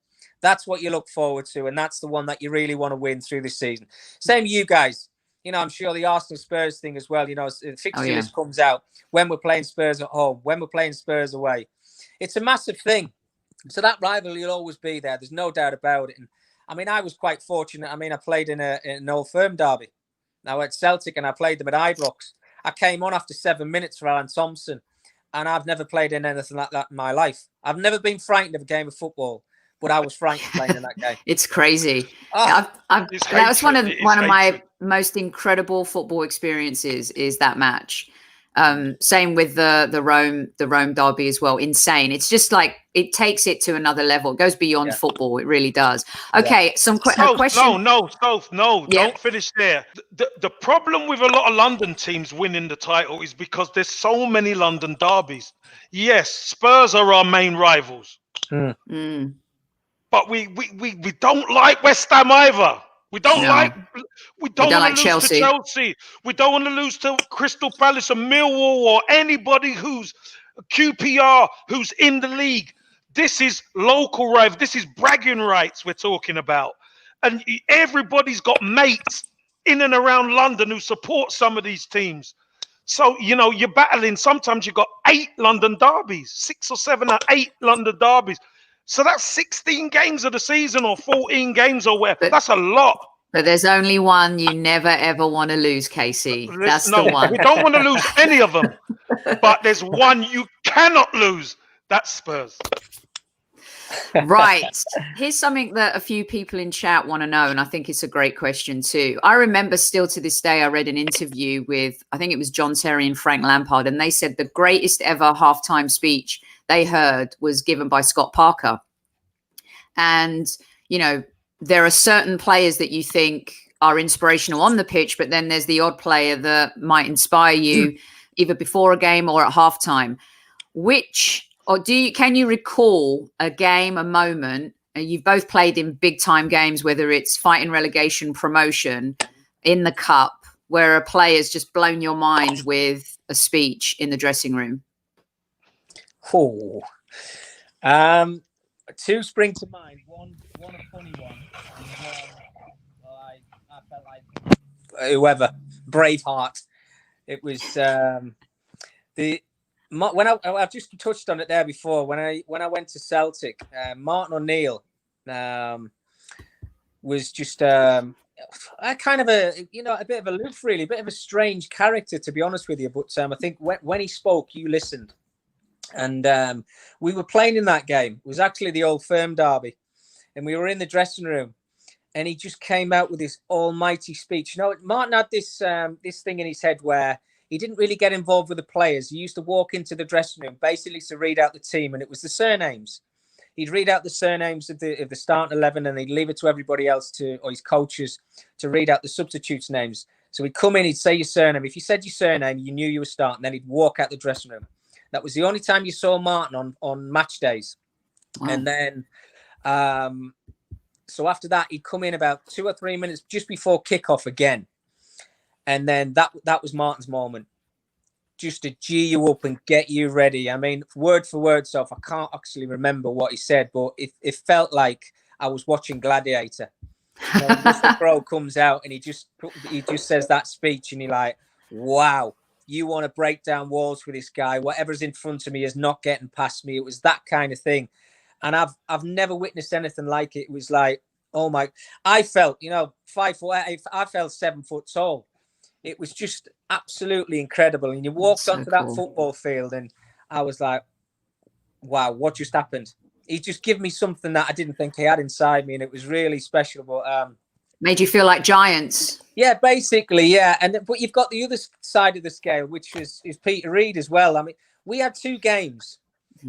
that's what you look forward to. And that's the one that you really want to win through this season. Same you guys. You know, I'm sure the Arsenal Spurs thing as well, you know, the fixture list comes out when we're playing Spurs at home, when we're playing Spurs away. It's a massive thing. So that rivalry will always be there. There's no doubt about it. And I mean, I was quite fortunate. I mean, I played in an Old Firm derby. Now at Celtic, and I played them at Ibrox. I came on after 7 minutes for Alan Thompson, and I've never played in anything like that in my life. I've never been frightened of a game of football, but I was frightened playing in that game. It's crazy. Oh, that was one of my most incredible football experiences. Is that match? Same with the Rome derby as well. Insane. It's just like it takes it to another level. It goes beyond football. It really does. Okay, some questions. No, don't finish there. The problem with a lot of London teams winning the title is because there's so many London derbies. Yes, Spurs are our main rivals, but we don't like West Ham either. We don't want to lose Chelsea. to Chelsea. We don't want to lose to Crystal Palace or Millwall or anybody who's QPR, who's in the league. This is local rival. This is bragging rights we're talking about. And everybody's got mates in and around London who support some of these teams. So, you know, you're battling. Sometimes you've got 8 London derbies, 6 or 7 or 8 London derbies. So that's 16 games of the season or 14 games or whatever. That's a lot. But there's only one you never, ever want to lose, Casey. That's the one. We don't want to lose any of them. But there's one you cannot lose. That's Spurs. Right. Here's something that a few people in chat want to know, and I think it's a great question too. I remember still to this day, I read an interview with, I think it was John Terry and Frank Lampard, and they said the greatest ever halftime speech they heard was given by Scott Parker. And, you know, there are certain players that you think are inspirational on the pitch, but then there's the odd player that might inspire you either before a game or at halftime. Can you recall a game, a moment, and you've both played in big time games, whether it's fighting relegation, promotion, in the cup, where a player's just blown your mind with a speech in the dressing room? Two spring to mind. One a funny one. I felt like whoever, Braveheart. It was when I've just touched on it there before. When I went to Celtic, Martin O'Neill was just a kind of a bit of a aloof, really, a bit of a strange character, to be honest with you. But I think when he spoke, you listened. And we were playing in that game. It was actually the Old Firm derby. And we were in the dressing room. And he just came out with this almighty speech. You know, Martin had this thing in his head where he didn't really get involved with the players. He used to walk into the dressing room basically to read out the team. And it was the surnames. He'd read out the surnames of the starting 11, and he'd leave it to everybody else or his coaches to read out the substitutes' names. So he'd come in, he'd say your surname. If you said your surname, you knew you were starting. Then he'd walk out the dressing room. That was the only time you saw Martin on match days. Wow. And then, so after that, he'd come in about 2 or 3 minutes just before kickoff again. And then that was Martin's moment, just to G you up and get you ready. I mean, word for word, Soph, I can't actually remember what he said, but it felt like I was watching Gladiator. You know, Mr. Crow comes out and he just says that speech, and you're like, wow. You want to break down walls with this guy. Whatever's in front of me is not getting past me. It was that kind of thing. And I've never witnessed anything like it. It was like, oh my, I felt, 5 foot, I felt 7 foot tall. It was just absolutely incredible. And you walked onto that football field and I was like, wow, what just happened? He just gave me something that I didn't think he had inside me. And it was really special. But Made you feel like giants. Yeah, basically, yeah. But you've got the other side of the scale, which is Peter Reid as well. I mean, we had 2 games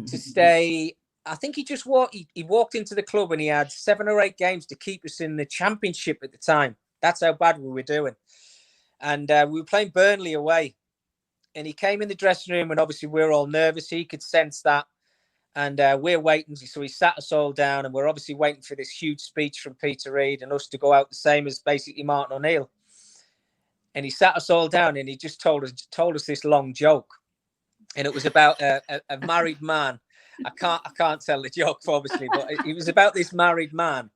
to stay. I think he walked into the club and he had 7 or 8 games to keep us in the Championship at the time. That's how bad we were doing. And we were playing Burnley away. And he came in the dressing room and obviously we were all nervous. He could sense that. And we're waiting. So he sat us all down and we're obviously waiting for this huge speech from Peter Reid and us to go out the same as basically Martin O'Neill. And he sat us all down and he just told us this long joke. And it was about a married man. I can't tell the joke, obviously, but it was about this married man.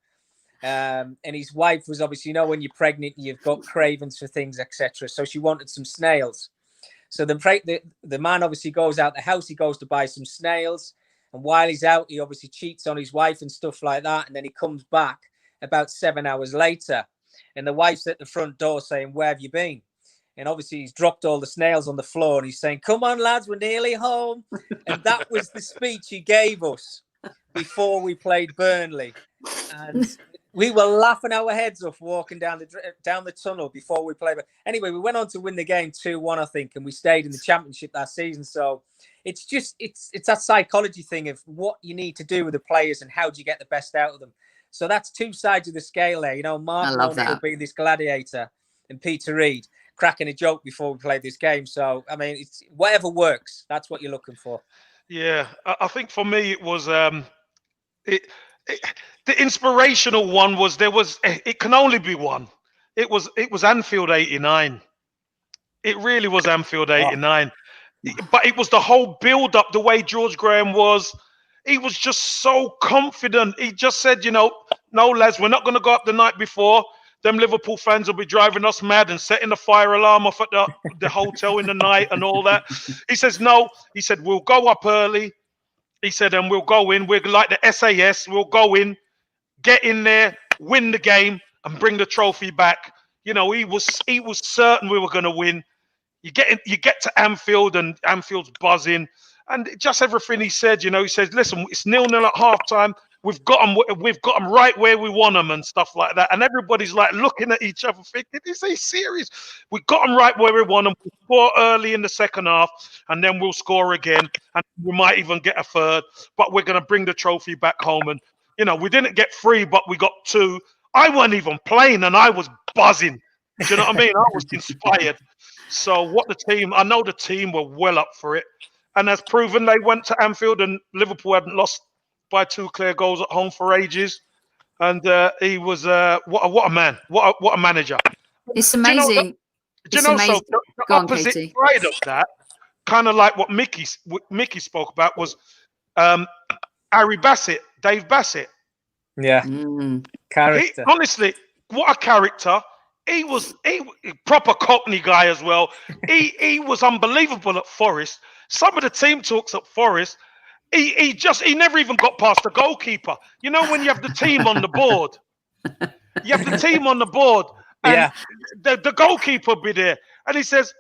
And his wife was obviously, when you're pregnant, you've got cravings for things, etc. So she wanted some snails. So the man obviously goes out the house. He goes to buy some snails. And while he's out, he obviously cheats on his wife and stuff like that. And then he comes back about 7 hours later. And the wife's at the front door saying, "Where have you been?" And obviously he's dropped all the snails on the floor and he's saying, "Come on, lads, we're nearly home." And that was the speech he gave us before we played Burnley. And we were laughing our heads off walking down the tunnel before we played. Anyway, we went on to win the game 2-1, I think, and we stayed in the Championship that season. So it's that psychology thing of what you need to do with the players and how do you get the best out of them. So that's 2 sides of the scale there. Martin O'Neill being this gladiator and Peter Reid cracking a joke before we played this game. So, I mean, it's whatever works. That's what you're looking for. Yeah, I think for me it was the inspirational one was it can only be one. It was Anfield '89. It really was Anfield '89. But it was the whole build up, the way George Graham was. He was just so confident. He just said, "No, lads, we're not going to go up the night before. Them Liverpool fans will be driving us mad and setting the fire alarm off at the hotel in the night and all that." He says, "No." He said, "We'll go up early." He said, "And we'll go in. We're like the SAS. We'll go in, get in there, win the game, and bring the trophy back." He was certain we were going to win. You get to Anfield and Anfield's buzzing, and just everything he said. He says, "Listen, it's 0-0 at halftime. We've got them right where we want them," and stuff like that. And everybody's like looking at each other, thinking, "Is he serious? We got them right where we want them. We'll score early in the second half, and then we'll score again, and we might even get a third. But we're going to bring the trophy back home." And we didn't get 3, but we got 2. I wasn't even playing, and I was buzzing. Do you know what I mean? I was inspired. So I know the team were well up for it. And as proven, they went to Anfield and Liverpool hadn't lost by 2 clear goals at home for ages. And he was, what a man, what a manager. It's amazing. So the opposite side of that, kind of like what Mickey spoke about, was Dave Bassett. Yeah. Character. Honestly, what a character. He was a proper Cockney guy as well. He was unbelievable at Forest. Some of the team talks at Forest, he never even got past the goalkeeper. When you have the team on the board, and the goalkeeper be there, and he says,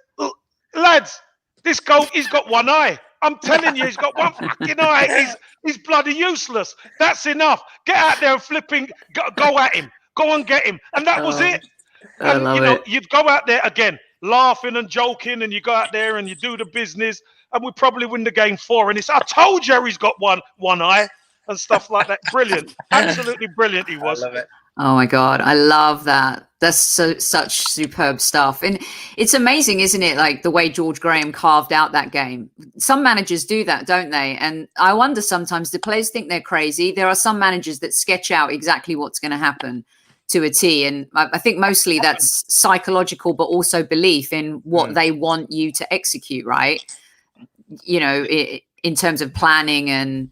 "Lads, this he's got one eye. I'm telling you, he's got one fucking eye. He's bloody useless. That's enough. Get out there and flipping, go at him. Go and get him." And that was it. And you'd go out there again, laughing and joking, and you go out there and you do the business, and we probably win the game 4. And I told you he's got one eye and stuff like that. Brilliant, absolutely brilliant. He was. I love it. Oh my God, I love that. That's such superb stuff. And it's amazing, isn't it? Like the way George Graham carved out that game. Some managers do that, don't they? And I wonder sometimes, do players think they're crazy? There are some managers that sketch out exactly what's going to happen to a T. And I think mostly that's psychological, but also belief in what they want you to execute, right? In terms of planning and...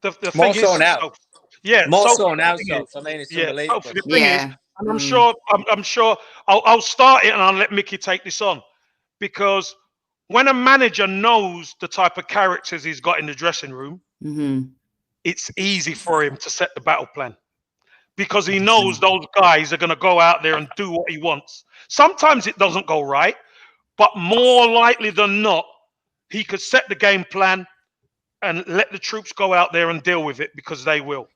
The thing is, now. Yeah, more so now. I mean, it's unbelievable. The thing is, and I'm sure I'll start it and I'll let Mickey take this on, because when a manager knows the type of characters he's got in the dressing room, it's easy for him to set the battle plan, because he knows those guys are going to go out there and do what he wants. Sometimes it doesn't go right, but more likely than not, he could set the game plan and let the troops go out there and deal with it, because they will.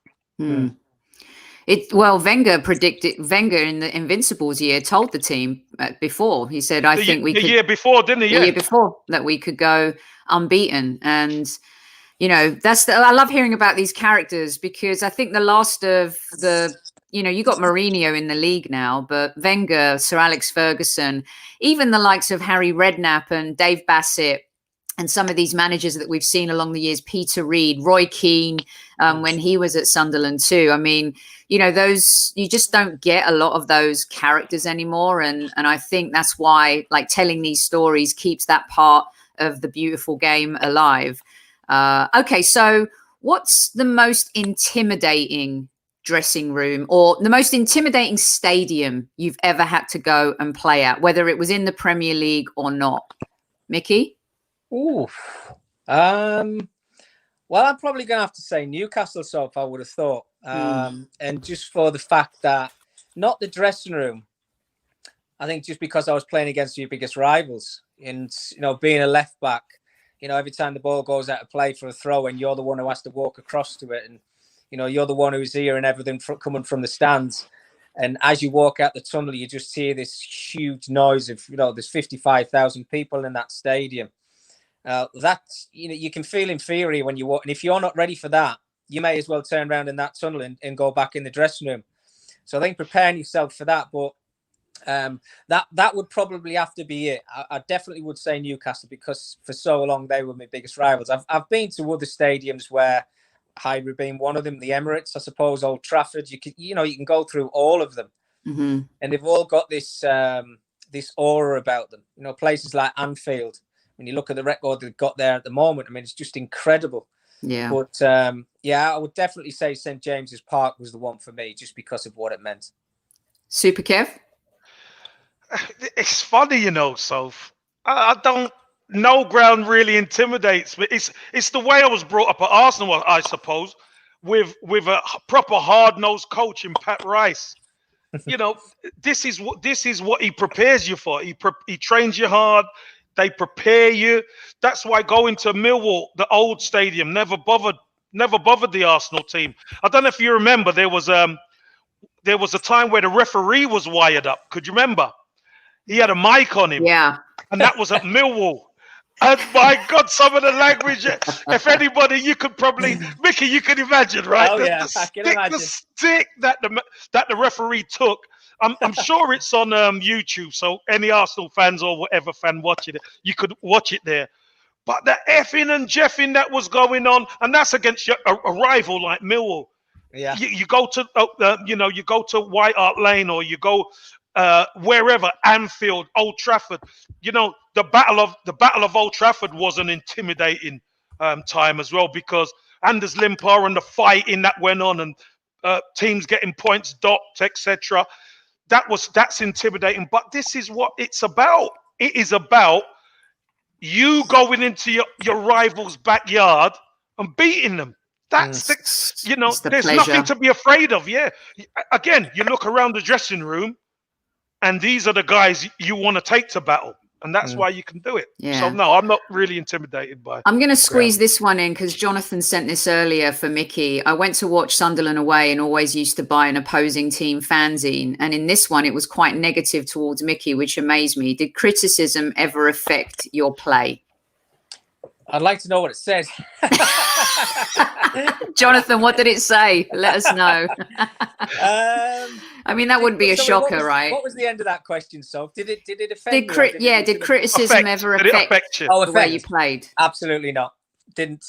Wenger in the Invincibles year told the team before. He said, "I think we could." The year before, didn't he? The year before that we could go unbeaten, and I love hearing about these characters because I think the last of the. You got Mourinho in the league now, but Wenger, Sir Alex Ferguson, even the likes of Harry Redknapp and Dave Bassett, and some of these managers that we've seen along the years, Peter Reid, Roy Keane, when he was at Sunderland too. I mean, those, you just don't get a lot of those characters anymore. And I think that's why, like, telling these stories keeps that part of the beautiful game alive. Okay, so what's the most intimidating dressing room or the most intimidating stadium you've ever had to go and play at, whether it was in the Premier League or not? Mickey? Oof. Well, I'm probably going to have to say Newcastle, so if I would have thought. And just for the fact that, not the dressing room, I think just because I was playing against your biggest rivals and, being a left back, every time the ball goes out of play for a throw and you're the one who has to walk across to it and, you're the one who's hearing everything coming from the stands. And as you walk out the tunnel, you just hear this huge noise of, there's 55,000 people in that stadium. That's, you can feel inferior when you walk. And if you're not ready for that, you may as well turn around in that tunnel and go back in the dressing room. So I think preparing yourself for that. But that would probably have to be it. I definitely would say Newcastle because for so long they were my biggest rivals. I've been to other stadiums where Highbury being one of them, the Emirates, I suppose, Old Trafford. You can go through all of them, and they've all got this this aura about them. Places like Anfield. When you look at the record they've got there at the moment, I mean, it's just incredible. Yeah. But I would definitely say St. James's Park was the one for me, just because of what it meant. Super Kev? It's funny, Soph. I don't. No ground really intimidates me. It's the way I was brought up at Arsenal, I suppose, with a proper hard-nosed coach in Pat Rice. This is what he prepares you for. He trains you hard. They prepare you. That's why going to Millwall, the old stadium, never bothered the Arsenal team. I don't know if you remember. There was a time where the referee was wired up. Could you remember? He had a mic on him. Yeah. And that was at Millwall. And my God, some of the language. If anybody, you could probably, Mickey, you can imagine, right? Oh, yeah, I can imagine. The stick that the referee took. I'm sure it's on YouTube, so any Arsenal fans or whatever fan watching it, you could watch it there. But the effing and jeffing that was going on, and that's against a rival like Millwall. Yeah, you go to you go to White Hart Lane or you go wherever, Anfield, Old Trafford. The battle of Old Trafford was an intimidating time as well, because Anders Limpar and the fighting that went on and teams getting points docked, etc. That's intimidating. But this is what it's about. It is about you going into your rival's backyard and beating them. That's there's pleasure. Nothing to be afraid of. Yeah. Again, you look around the dressing room, and these are the guys you want to take to battle. And that's why you can do it. Yeah. So, no, I'm not really intimidated by it. I'm going to squeeze this one in because Jonathan sent this earlier for Mickey. I went to watch Sunderland away and always used to buy an opposing team fanzine. And in this one, it was quite negative towards Mickey, which amazed me. Did criticism ever affect your play? I'd like to know what it said. Jonathan, what did it say? Let us know. I mean, that wouldn't be a shocker, right? What was the end of that question, Soph? Did it affect did criticism ever affect you? The way you played? Absolutely not. Didn't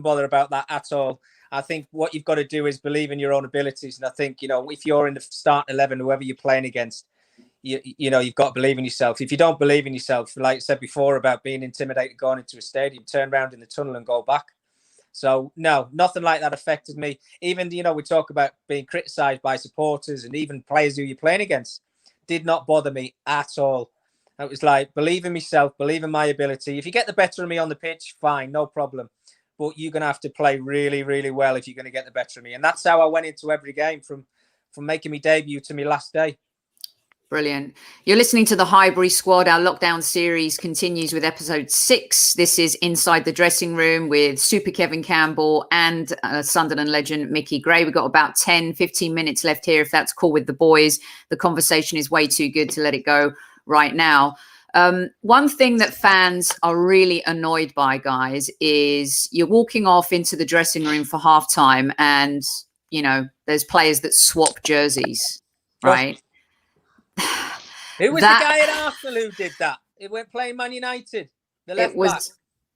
bother about that at all. I think what you've got to do is believe in your own abilities. And I think, if you're in the starting 11, whoever you're playing against, you've got to believe in yourself. If you don't believe in yourself, like I said before about being intimidated going into a stadium, turn around in the tunnel and go back. So no, nothing like that affected me. Even, we talk about being criticised by supporters and even players who you're playing against. Did not bother me at all. It was like, believe in myself, believe in my ability. If you get the better of me on the pitch, fine, no problem. But you're going to have to play really, really well if you're going to get the better of me. And that's how I went into every game from making me debut to my last day. Brilliant. You're listening to the Highbury Squad. Our lockdown series continues with episode 6. This is Inside the Dressing Room with Super Kevin Campbell and Sunderland legend Micky Gray. We've got about 10, 15 minutes left here, if that's cool with the boys. The conversation is way too good to let it go right now. One thing that fans are really annoyed by, guys, is you're walking off into the dressing room for halftime and, you know, there's players that swap jerseys, right? Who was the guy at Arsenal who did that? It went playing Man United. The left back.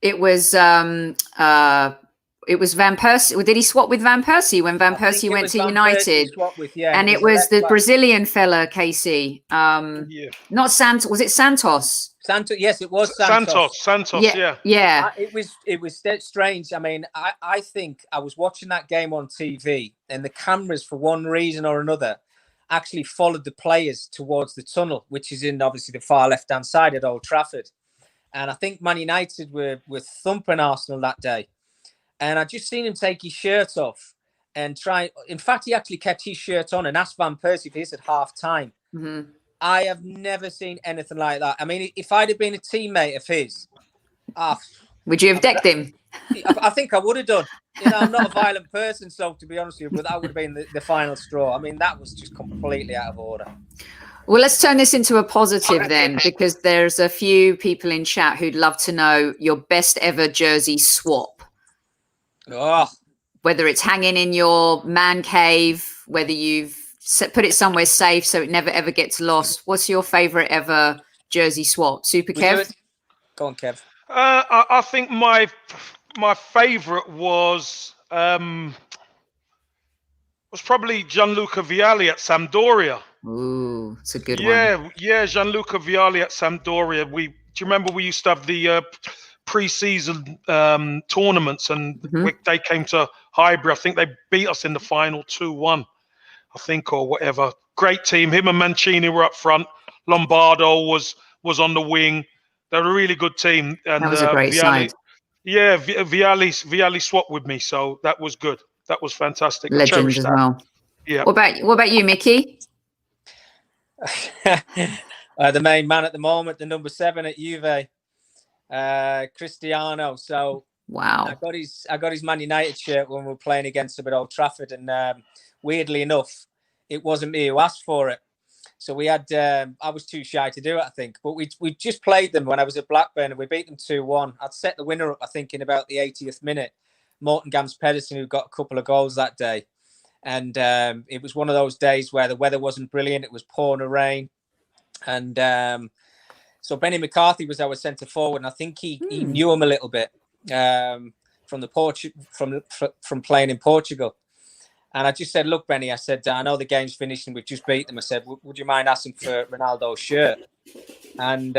It was Van Persie. Did he swap with Van Persie when Van Persie went to United? And it was the Brazilian fella, Casey. Not Santos. Was it Santos? Santos. Yes, it was Santos. Santos. Yeah. It was strange. I mean, I think I was watching that game on TV, and the cameras, for one reason or another, actually followed the players towards the tunnel, which is in obviously the far left-hand side at Old Trafford. And I think Man United were thumping Arsenal that day. And I just seen him take his shirt off and try. In fact, he actually kept his shirt on and asked Van Persie if he's at half time. Mm-hmm. I have never seen anything like that. I mean, if I'd have been a teammate of his, would you have decked him? I think I would have done. You know, I'm not a violent person, so to be honest with you, but that would have been the final straw. I mean, that was just completely out of order. Well, let's turn this into a positive then, because there's a few people in chat who'd love to know your best ever jersey swap. Oh. Whether it's hanging in your man cave, whether you've put it somewhere safe so it never ever gets lost. What's your favorite ever jersey swap? Super Kev? Go on, Kev. I think my favorite was probably Gianluca Viale at Sampdoria. Ooh, it's a good one. Yeah, Gianluca Viale at Sampdoria. Do you remember we used to have the pre-season tournaments, and they came to Highbury. I think they beat us in the final 2-1, I think, or whatever. Great team. Him and Mancini were up front. Lombardo was on the wing. They're a really good team. And that was a great side. Yeah, Viale swapped with me, so that was good. That was fantastic. Legend as well. Yeah. What about you, Micky? The main man at the moment, the number 7 at Juve, Cristiano. So wow, I got his Man United shirt when we were playing against him at Old Trafford, and weirdly enough, it wasn't me who asked for it. So we had, I was too shy to do it, I think. But we just played them when I was at Blackburn, and we beat them 2-1. I'd set the winner up, I think, in about the 80th minute. Morten Gams Pedersen, who got a couple of goals that day. And it was one of those days where the weather wasn't brilliant. It was pouring rain. And so Benny McCarthy was our centre forward, and I think he knew him a little bit from playing in Portugal. And I just said, look, Benny, I said, I know the game's finished and we've just beat them. I said, would you mind asking for Ronaldo's shirt? And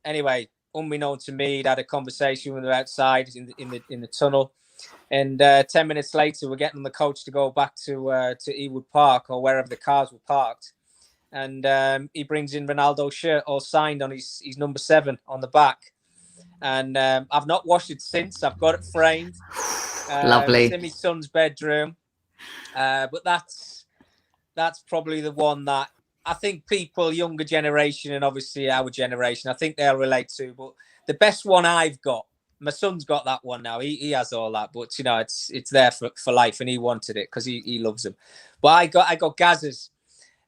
anyway, unbeknown to me, he'd had a conversation with him outside in the tunnel. And 10 minutes later, we're getting on the coach to go back to Ewood Park or wherever the cars were parked. And he brings in Ronaldo's shirt all signed on his number 7 on the back. And I've not washed it since. I've got it framed. Lovely. It's in my son's bedroom. But that's probably the one that I think people, younger generation and obviously our generation, I think they'll relate to. But the best one I've got, my son's got that one now. He has all that, but you know, it's there for life, and he wanted it because he loves them. But I got Gaz's,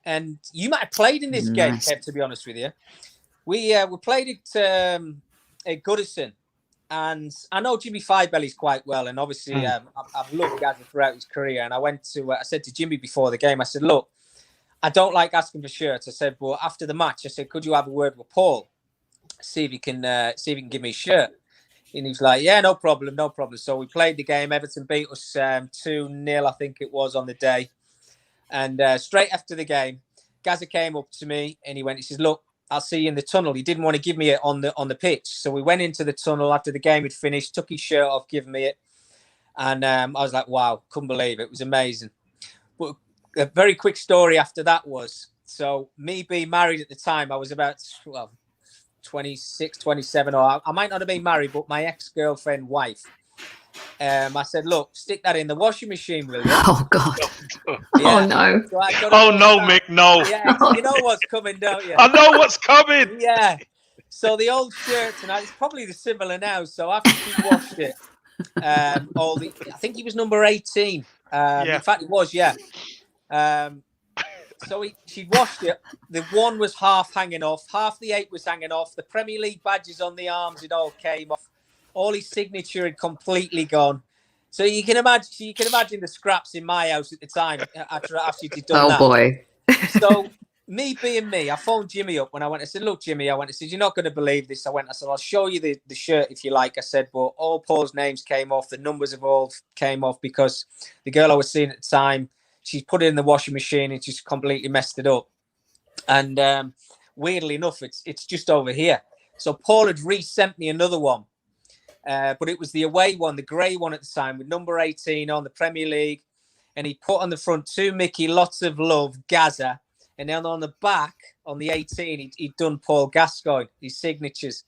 and you might have played in this game, Kev, to be honest with you. We played it at Goodison. And I know Jimmy Five-Bellies quite well. And obviously, I've loved Gazza throughout his career. And I said to Jimmy before the game, I said, look, I don't like asking for shirts. I said, but after the match, I said, could you have a word with Paul? See if he can give me a shirt. And he's like, yeah, no problem. So we played the game. Everton beat us 2-0, I think it was, on the day. And straight after the game, Gazza came up to me and he says, look, I'll see you in the tunnel. He didn't want to give me it on the pitch. So we went into the tunnel after the game had finished, took his shirt off, gave me it. And I was like, wow, couldn't believe it. It was amazing. But a very quick story after that was, so me being married at the time, I was about 26, 27, or I might not have been married, but my ex-girlfriend wife I said, look, stick that in the washing machine, will you? Oh God. Yeah. Oh no. So I got Oh no, Mick, no. Yeah, you know what's coming, don't you? I know what's coming. Yeah. So the old shirts, and it's probably the similar now. So after she washed it, I think he was number 18. In fact, it was, yeah. So she'd washed it. The one was half hanging off, half the 8 was hanging off. The Premier League badges on the arms, it all came off. All his signature had completely gone. So you can imagine the scraps in my house at the time after she'd done that. Oh boy. So me being me, I phoned Jimmy up when I went. I said, look, Jimmy, I said, you're not going to believe this. I said, I'll show you the shirt if you like. I said, but all Paul's names came off. The numbers of all came off because the girl I was seeing at the time, she put it in the washing machine and just completely messed it up. And weirdly enough, it's just over here. So Paul had resent me another one. But it was the away one, the grey one at the time with number 18 on the Premier League. And he put on the front, to Mickey, lots of love, Gaza. And then on the back, on the 18, he'd done Paul Gascoigne, his signatures.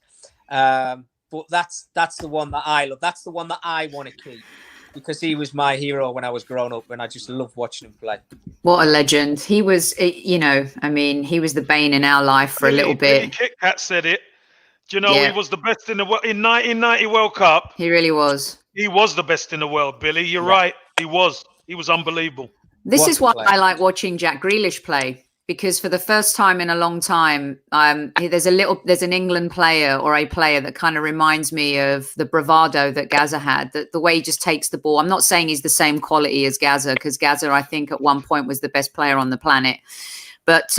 But that's the one that I love. That's the one that I want to keep because he was my hero when I was growing up and I just loved watching him play. What a legend. He was, he was the bane in our life for a little bit. Billy Kit Kat said it. Do you know he was the best in the world in 1990 World Cup? He really was. He was the best in the world, Billy. You're right. He was. He was unbelievable. This is why I like watching Jack Grealish play, because for the first time in a long time, there's an England player or a player that kind of reminds me of the bravado that Gaza had, the way he just takes the ball. I'm not saying he's the same quality as Gaza, because Gaza, I think, at one point was the best player on the planet. But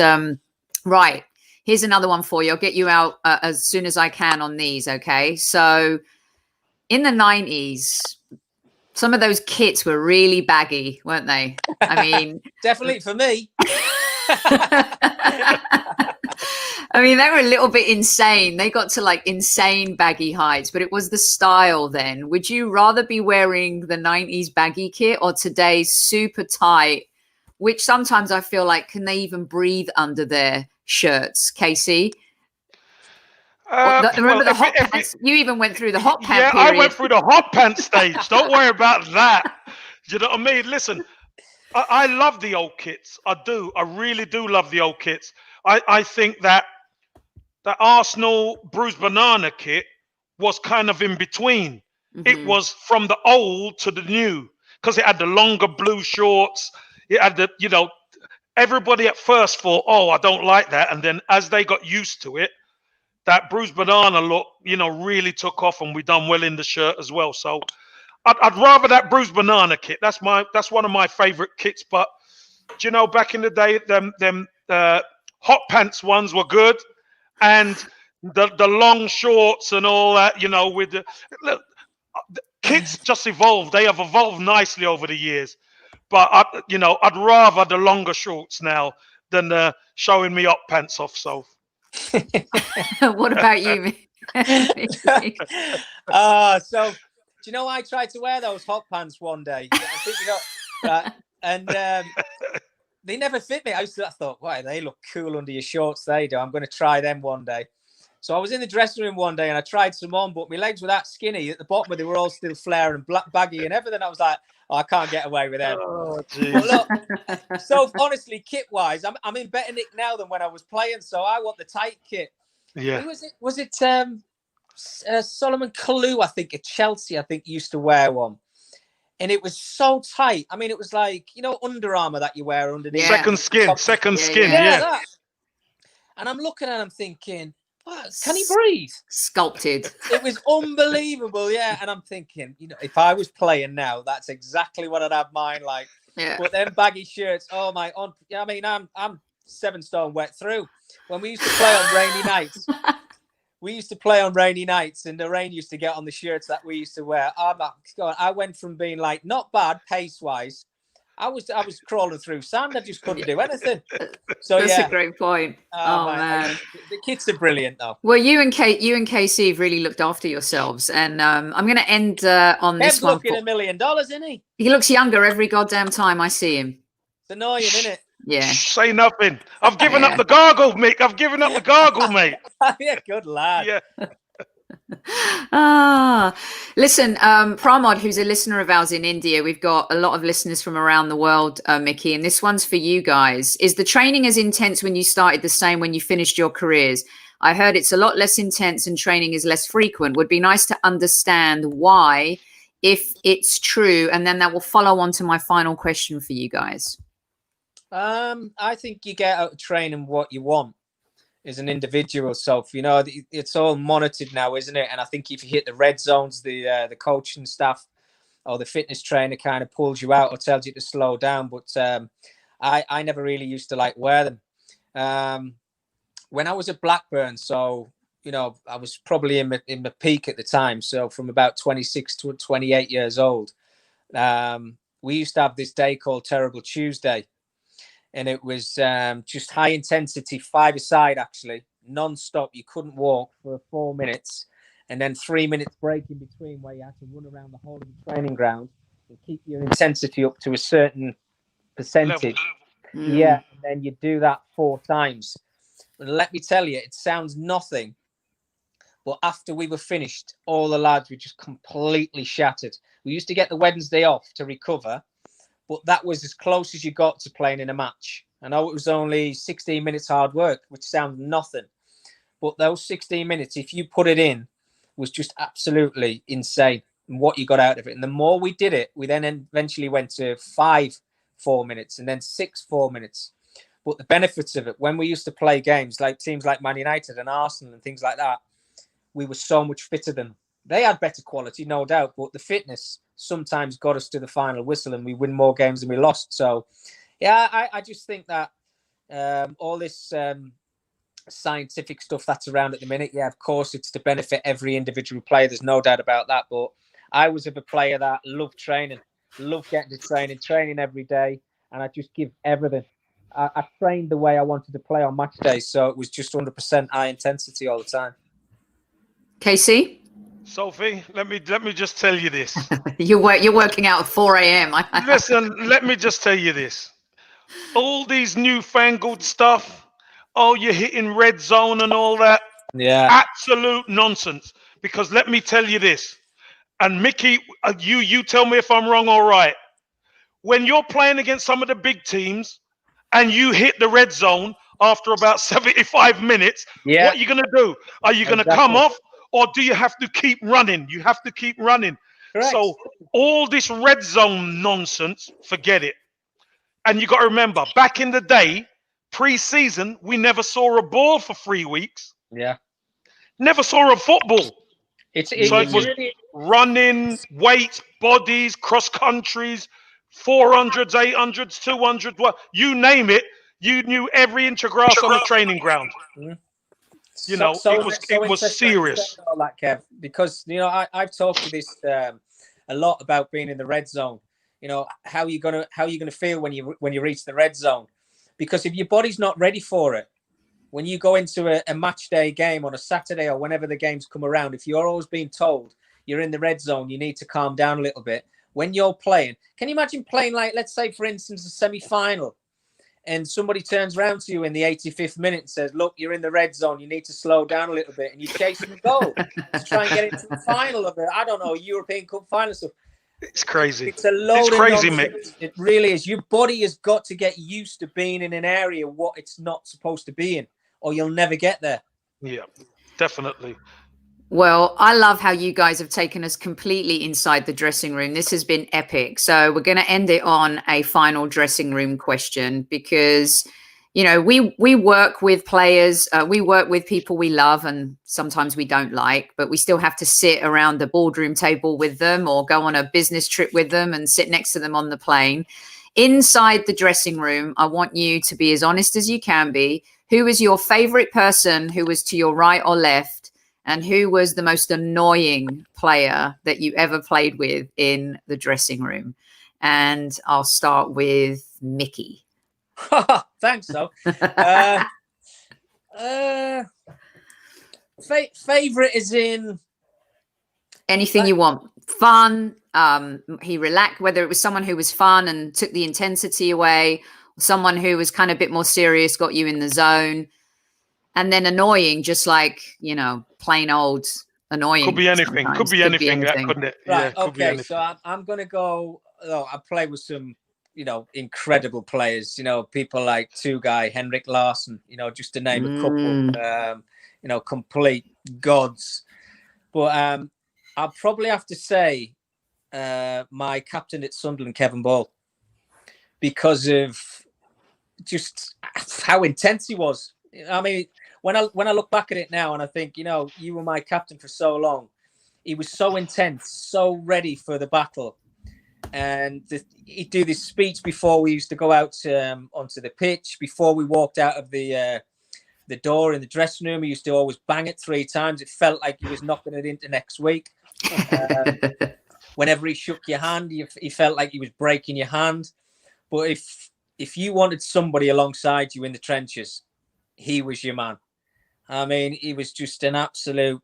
right. Here's another one for you. I'll get you out as soon as I can on these, okay? So in the 90s, some of those kits were really baggy, weren't they? I mean... Definitely for me. I mean, they were a little bit insane. They got to like insane baggy heights, but it was the style then. Would you rather be wearing the 90s baggy kit or today's super tight, which sometimes I feel like, can they even breathe under their shirts, Casey? Remember the hot pants? You even went through the hot pants period. I went through the hot pants stage. Don't worry about that. You know what I mean? Listen, I love the old kits. I do. I really do love the old kits. I think that Arsenal Bruised Banana kit was kind of in between. Mm-hmm. It was from the old to the new because it had the longer blue shorts. It had the, everybody at first thought, oh, I don't like that. And then as they got used to it, that Bruised Banana look, really took off and we done well in the shirt as well. So I'd rather that Bruised Banana kit. That's one of my favorite kits. But, back in the day, them hot pants ones were good. And the long shorts and all that, with the kits just evolved. They have evolved nicely over the years. But, I'd rather the longer shorts now than showing me hot pants off. So, what about you? So, do you know I tried to wear those hot pants one day? I think and they never fit me. I thought, wow, they look cool under your shorts. They do. I'm going to try them one day. So I was in the dressing room one day and I tried some on, but my legs were that skinny at the bottom where they were all still flaring and baggy and everything. I was like, oh, I can't get away with them. Oh, geez. Look, so honestly, kit-wise, I'm in better nick now than when I was playing. So I want the tight kit. Yeah. Who was it? Was it Solomon Kalou, I think, at Chelsea, I think, used to wear one. And it was so tight. I mean, it was like, Under Armour that you wear underneath. Yeah. Second skin. Yeah. And I'm looking at him thinking, what? Can he breathe? Sculpted. It was unbelievable, yeah. And I'm thinking, if I was playing now, that's exactly what I'd have mine like. Yeah. But them baggy shirts, oh my! I mean, I'm 7 stone wet through. When we used to play on rainy nights, and the rain used to get on the shirts that we used to wear. Oh my God, I went from being like not bad pace wise. I was crawling through sand. I just couldn't do anything. So that's a great point. Oh man. The kits are brilliant though. Well, you and KC have really looked after yourselves, and I'm going to end on this one. He's looking $1 million, isn't he? He looks younger every goddamn time I see him. It's annoying, isn't it? Yeah. Say nothing. I've given up the gargle, Mick. I've given up the gargle, mate. Yeah, good lad. Yeah. Listen, Pramod, who's a listener of ours in India, we've got a lot of listeners from around the world, Micky, and this one's for you guys. Is the training as intense when you started the same when you finished your careers? I heard it's a lot less intense and training is less frequent. Would be nice to understand why, if it's true, and then that will follow on to my final question for you guys. I think you get out of training what you want as an individual. So, you know, it's all monitored now, isn't it? And I think if you hit the red zones, the coaching staff or the fitness trainer kind of pulls you out or tells you to slow down. But I never really used to like wear them. When I was at Blackburn, so, you know, I was probably in my peak at the time. So from about 26 to 28 years old, we used to have this day called Terrible Tuesday. And it was just high intensity, 5-a-side, actually, non-stop. You couldn't walk for 4 minutes. And then 3 minutes break in between where you had to run around the whole of the training ground and keep your intensity up to a certain percentage. Yeah, and then you do that 4 times. And let me tell you, it sounds nothing. But after we were finished, all the lads were just completely shattered. We used to get the Wednesday off to recover. But that was as close as you got to playing in a match. I know it was only 16 minutes hard work, which sounds nothing. But those 16 minutes, if you put it in, was just absolutely insane. And what you got out of it. And the more we did it, we then eventually went to 5 4 minutes and then 6 4 minutes. But the benefits of it, when we used to play games like teams like Man United and Arsenal and things like that, we were so much fitter than them. They had better quality, no doubt, but the fitness sometimes got us to the final whistle and we win more games than we lost. So, yeah, I just think that all this scientific stuff that's around at the minute, yeah, of course, it's to benefit every individual player. There's no doubt about that. But I was of a player that loved training, loved getting to training every day, and I just give everything. I trained the way I wanted to play on match days, so it was just 100% high intensity all the time. KC? Sophie, let me just tell you this. You're working out at 4 a.m. Listen, let me just tell you this. All these newfangled stuff, oh, you're hitting red zone and all that. Yeah. Absolute nonsense. Because let me tell you this. And Micky, you tell me if I'm wrong or right. When you're playing against some of the big teams and you hit the red zone after about 75 minutes, yeah. What are you going to do? Are you going to come off? Or do you have to keep running? You have to keep running. Correct. So all this red zone nonsense, forget it. And you got to remember, back in the day, pre-season, we never saw a ball for 3 weeks. Yeah. Never saw a football. It was running, weights, bodies, cross countries, 400s, 800s, 200s, you name it. You knew every inch of grass on the training ground. Mm-hmm. You know, it was serious. All that, Kev, because, you know, I've talked to this a lot about being in the red zone. You know, how are you gonna feel when you reach the red zone? Because if your body's not ready for it, when you go into a match day game on a Saturday or whenever the games come around, if you're always being told you're in the red zone, you need to calm down a little bit. When you're playing, can you imagine playing like, let's say, for instance, a semi-final? And somebody turns around to you in the 85th minute and says, look, you're in the red zone. You need to slow down a little bit. And you chase the goal to try and get into the final of it. I don't know, European Cup final stuff. It's crazy. It's a load of crazy, nonsense. Mick. It really is. Your body has got to get used to being in an area what it's not supposed to be in, or you'll never get there. Yeah, definitely. Well, I love how you guys have taken us completely inside the dressing room. This has been epic. So we're going to end it on a final dressing room question because, you know, we work with players, we work with people we love and sometimes we don't like, but we still have to sit around the boardroom table with them or go on a business trip with them and sit next to them on the plane. Inside the dressing room, I want you to be as honest as you can be. Who was your favorite person who was to your right or left? And who was the most annoying player that you ever played with in the dressing room? And I'll start with Micky. Thanks, so. Favorite is in anything you want. Fun. He relaxed. Whether it was someone who was fun and took the intensity away, or someone who was kind of a bit more serious, got you in the zone. And then annoying, just like, you know, plain old annoying. Could be anything. Sometimes. Could be anything. That couldn't it? Right. Yeah, could be Okay. anything. So I'm going to go. Oh, I play with some, incredible players. People like Tugai, Henrik Larsson. Just to name a couple. Complete gods. But I'll probably have to say my captain at Sunderland, Kevin Ball, because of just how intense he was. I mean, when I look back at it now and I think, you were my captain for so long. He was so intense, so ready for the battle. And he'd do this speech before we used to go out onto the pitch. Before we walked out of the door in the dressing room, he used to always bang it 3 times. It felt like he was knocking it into next week. Whenever he shook your hand, he felt like he was breaking your hand. But if you wanted somebody alongside you in the trenches, he was your man. I mean, he was just an absolute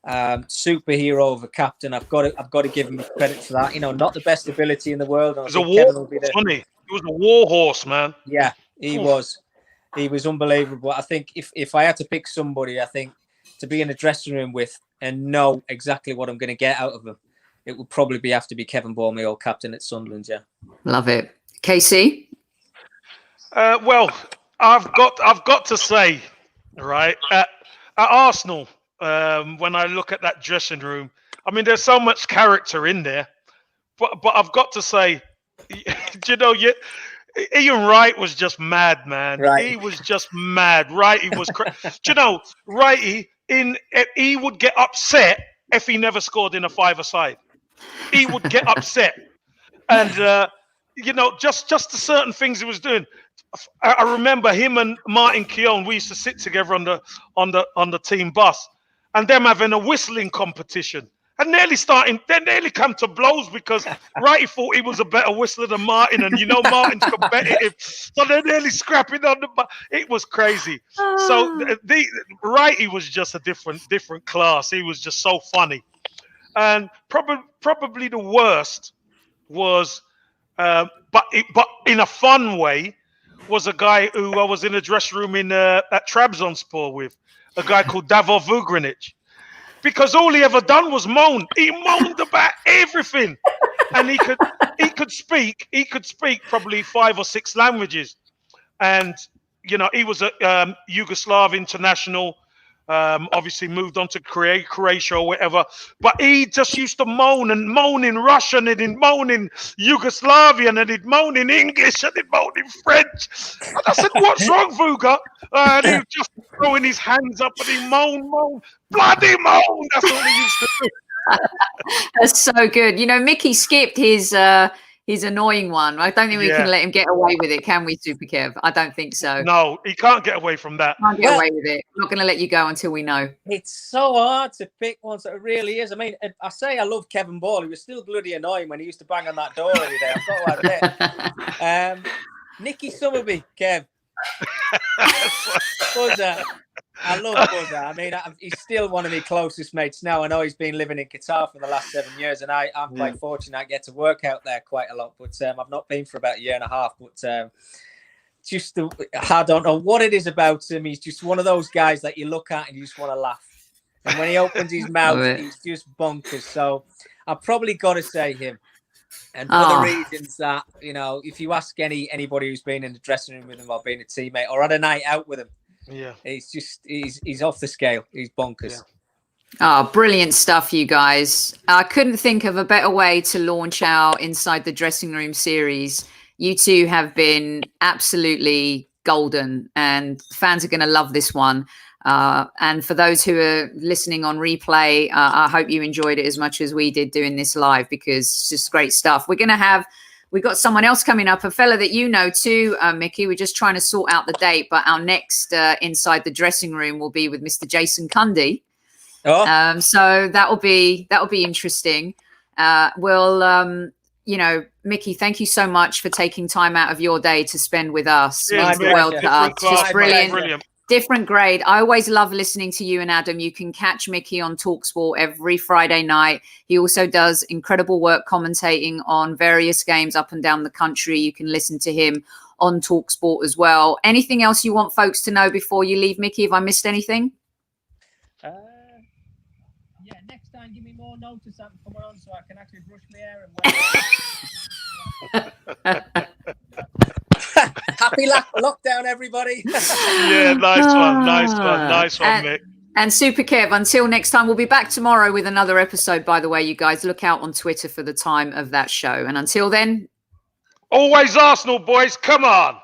superhero of a captain. I've got to give him credit for that. Not the best ability in the world. It was a war horse, wasn't he? He was a war horse, man. Yeah, he was. He was unbelievable. I think if I had to pick somebody, I think to be in a dressing room with and know exactly what I'm going to get out of him, it would probably have to be Kevin Ball, my old captain at Sunderland. Yeah, love it. KC. Well, I've got to say, right, at Arsenal, when I look at that dressing room, I mean, there's so much character in there, but I've got to say, Ian Wright was just mad, man. Right. He was just mad. Right, he was. Wrighty he would get upset if he never scored in a 5-a-side. He would get upset, and just the certain things he was doing. I remember him and Martin Keown. We used to sit together on the team bus, and them having a whistling competition. And they nearly come to blows because Wrighty thought he was a better whistler than Martin, and Martin's competitive, so they're nearly scrapping on the. It was crazy. So Wrighty was just a different class. He was just so funny, and probably the worst was, but in a fun way, was a guy who I was in a dressing room at Trabzonspor with, a guy called Davor Vugrinic. Because all he ever done was moan. He moaned about everything, and he could speak probably 5 or 6 languages, and he was a Yugoslav international. Obviously moved on to Croatia or whatever, but he just used to moan in Russian, and he'd moan in Yugoslavian, and he'd moan in English, and he'd moan in French. And I said, "What's wrong, Vuga?" And he was just throwing his hands up, and he moan, bloody moan. That's all he used to do. That's so good. Mickey skipped his annoying one. I don't think we can let him get away with it, can we, Super Kev? I don't think so. No, he can't get away from that. Can't get away with it. I'm not going to let you go until we know. It's so hard to pick one. So it really is. I mean, I say I love Kevin Ball. He was still bloody annoying when he used to bang on that door every day. I've got to admit. Nicky Summerby, Kev. Buzzer. I love Buzzer. I mean, he's still one of my closest mates now. I know he's been living in Qatar for the last 7 years, and I'm quite fortunate I get to work out there quite a lot. But I've not been for about a year and a half. But I don't know what it is about him. He's just one of those guys that you look at and you just want to laugh. And when he opens his mouth, he's just bonkers. So I've probably got to say him. And for the reasons that, if you ask anybody who's been in the dressing room with him or been a teammate or had a night out with him, he's off the scale. He's bonkers. Oh, brilliant stuff, you guys. I couldn't think of a better way to launch our Inside the Dressing Room series. You two have been absolutely golden, and fans are going to love this one. And for those who are listening on replay, I hope you enjoyed it as much as we did doing this live, because it's just great stuff. We've got someone else coming up, a fella that you know too, Mickey. We're just trying to sort out the date, but our next Inside the Dressing Room will be with Mr. Jason Cundy. So that'll be interesting. Mickey, thank you so much for taking time out of your day to spend with us. Yeah, means the world to us. Just brilliant. Brilliant. Different grade. I always love listening to you and Adam. You can catch Mickey on TalkSport every Friday night. He also does incredible work commentating on various games up and down the country. You can listen to him on TalkSport as well. Anything else you want folks to know before you leave, Mickey? Have I missed anything? yeah, next time give me more notice I'm coming on so I can actually brush my hair and Happy lockdown, everybody. Yeah, nice one, Mick. And Super Kev, until next time, we'll be back tomorrow with another episode, by the way, you guys. Look out on Twitter for the time of that show. And until then... Always Arsenal, boys. Come on.